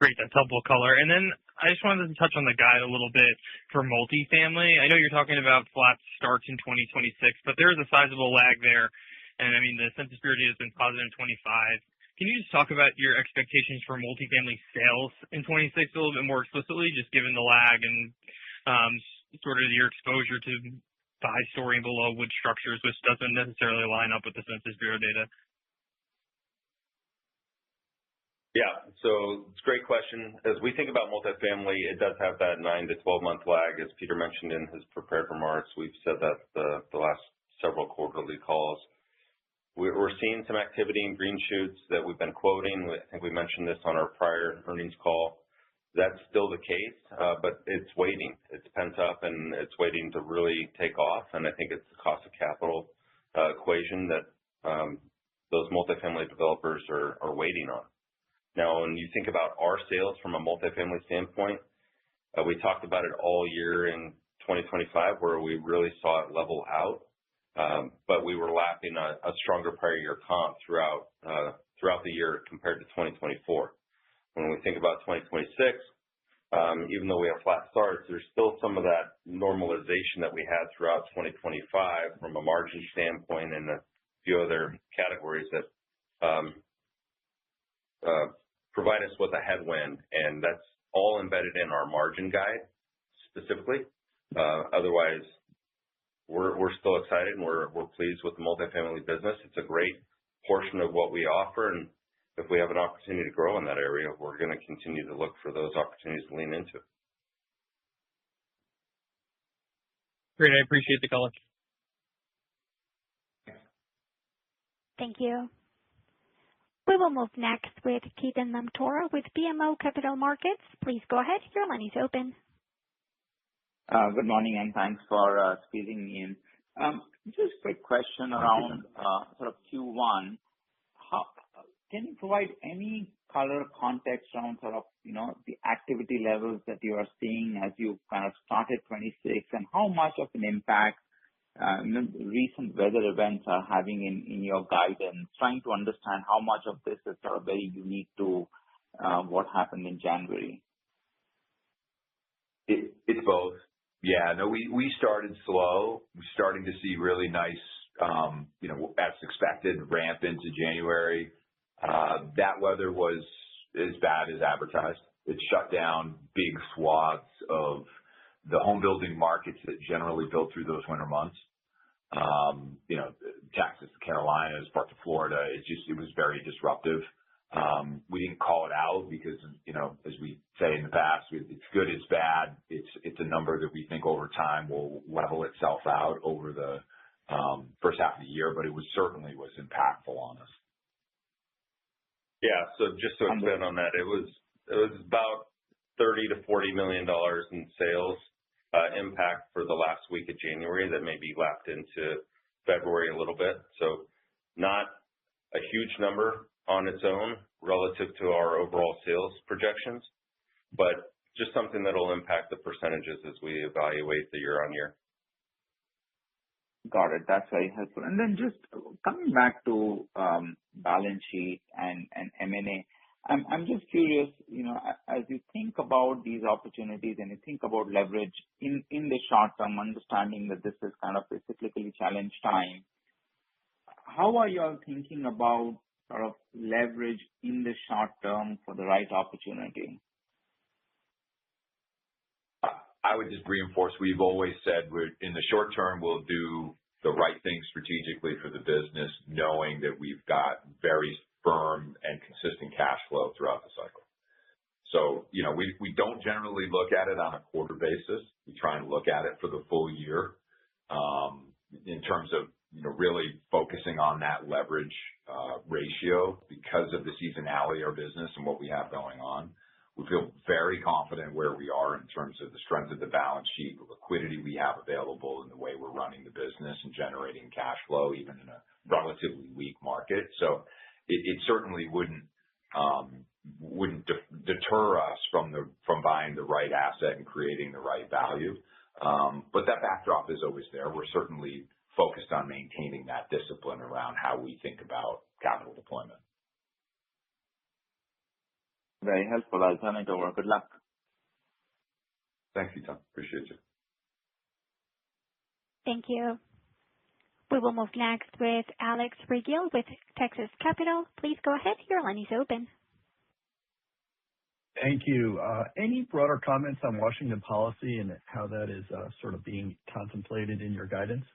Great. That's helpful color. And then I just wanted to touch on the guide a little bit for multifamily. I know you're talking about flat starts in 2026, but there is a sizable lag there. And I mean, the Census Bureau data has been positive in 25. Can you just talk about your expectations for multifamily sales in 26 a little bit more explicitly, just given the lag and sort of your exposure to 5-story and below wood structures, which doesn't necessarily line up with the Census Bureau data? Yeah. So it's a great question. As we think about multifamily, it does have that 9 to 12-month lag. As Peter mentioned in his prepared remarks, we've said that the last several quarterly calls. We're seeing some activity in green shoots that we've been quoting. I think we mentioned this on our prior earnings call. That's still the case, but it's waiting. It's pent up, and it's waiting to really take off. And I think it's the cost of capital equation that those multifamily developers are waiting on. Now, when you think about our sales from a multifamily standpoint, we talked about it all year in 2025 where we really saw it level out, but we were lapping a stronger prior year comp throughout the year compared to 2024. When we think about 2026, even though we have flat starts, there's still some of that normalization that we had throughout 2025 from a margin standpoint and a few other categories that provide us with a headwind, and that's all embedded in our margin guide specifically. Otherwise, we're still excited and we're pleased with the multifamily business. It's a great portion of what we offer, and if we have an opportunity to grow in that area, we're going to continue to look for those opportunities to lean into. Great. I appreciate the color. Thank you. We will move next with Ketan Mamtora with BMO Capital Markets. Please go ahead. Your line is open. Good morning, and thanks for squeezing me in. Just a quick question around sort of Q1. Can you provide any color or context around sort of, the activity levels that you are seeing as you kind of started 26, and how much of an impact recent weather events are having in your guidance? Trying to understand how much of this is sort of very unique to what happened in January. It's both. Yeah. No, we started slow. We're starting to see really nice, as expected, ramp into January. That weather was as bad as advertised. It shut down big swaths of the home building markets that generally build through those winter months. Texas, the Carolinas, parts of Florida, it was very disruptive. We didn't call it out because, as we say in the past, it's good, it's bad. It's a number that we think over time will level itself out over the first half of the year, but it certainly was impactful on us. Yeah. So just to expand on that, it was about $30 to $40 million in sales impact for the last week of January that maybe lapped into February a little bit. So not a huge number on its own relative to our overall sales projections, but just something that will impact the percentages as we evaluate the year on year. Got it. That's very helpful. And then just coming back to balance sheet and M&A, I'm just curious, as you think about these opportunities and you think about leverage in the short term, understanding that this is kind of a cyclically challenged time, how are you all thinking about sort of leverage in the short term for the right opportunity? I would just reinforce, we've always said in the short term, we'll do the right thing strategically for the business, knowing that we've got very firm and consistent cash flow throughout the cycle. So, we don't generally look at it on a quarter basis. We try and look at it for the full year in terms of, really focusing on that leverage ratio because of the seasonality of our business and what we have going on. We feel very confident where we are in terms of the strength of the balance sheet, the liquidity we have available, and the way we're running the business and generating cash flow, even in a relatively weak market. So it certainly wouldn't deter us from buying the right asset and creating the right value. But that backdrop is always there. We're certainly focused on maintaining that discipline around how we think about capital deployment. Very helpful. I'll turn it over. Good luck. Thanks, Ketan. Appreciate you. Thank you. We will move next with Alex Rygiel with Texas Capital. Please go ahead. Your line is open. Thank you. Any broader comments on Washington policy and how that is sort of being contemplated in your guidance?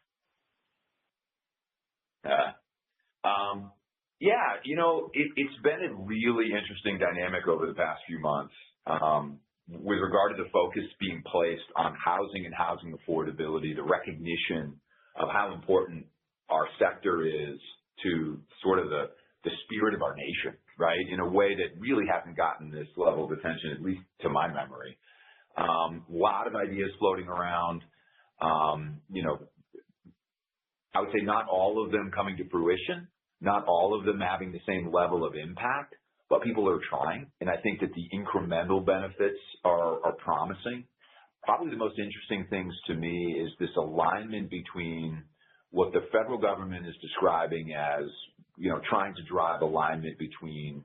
Yeah, it's been a really interesting dynamic over the past few months with regard to the focus being placed on housing and housing affordability, the recognition of how important our sector is to sort of the spirit of our nation, right? In a way that really hasn't gotten this level of attention, at least to my memory. A lot of ideas floating around, I would say not all of them coming to fruition, not all of them having the same level of impact, but people are trying. And I think that the incremental benefits are promising. probably the most interesting things to me is this alignment between what the federal government is describing as, trying to drive alignment between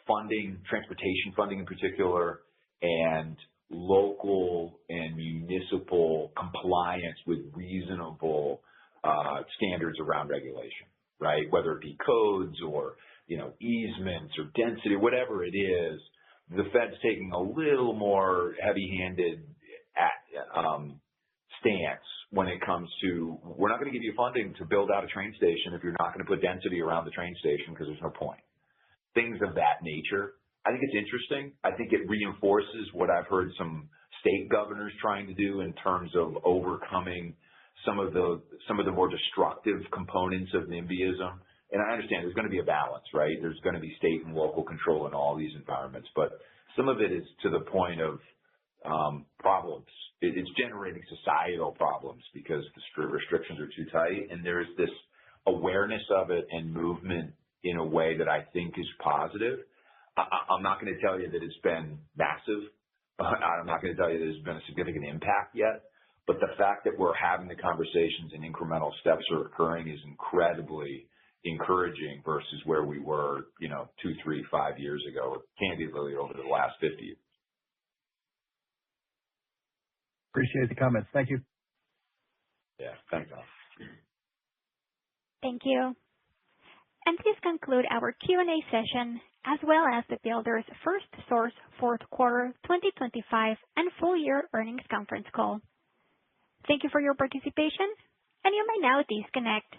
funding, transportation funding in particular, and local and municipal compliance with reasonable standards around regulation, right? Whether it be codes or, easements or density, whatever it is, the Fed's taking a little more heavy-handed stance when it comes to, we're not going to give you funding to build out a train station if you're not going to put density around the train station because there's no point. Things of that nature. I think it's interesting. I think it reinforces what I've heard some state governors trying to do in terms of overcoming some of the more destructive components of NIMBYism. And I understand there's going to be a balance, right? There's going to be state and local control in all these environments, but some of it is to the point of problems. It's generating societal problems because the restrictions are too tight, and there's this awareness of it and movement in a way that I think is positive. I'm not going to tell you that it's been massive. I'm not going to tell you there's been a significant impact yet, but the fact that we're having the conversations and incremental steps are occurring is incredibly encouraging versus where we were, 2, 3, 5 years ago, candidly over the last 50 years. Appreciate the comments. Thank you. Yeah, thanks, Al. Thank you. And this concludes our Q&A session, as well as the Builders FirstSource fourth quarter 2025 and full year earnings conference call. Thank you for your participation, and you may now disconnect.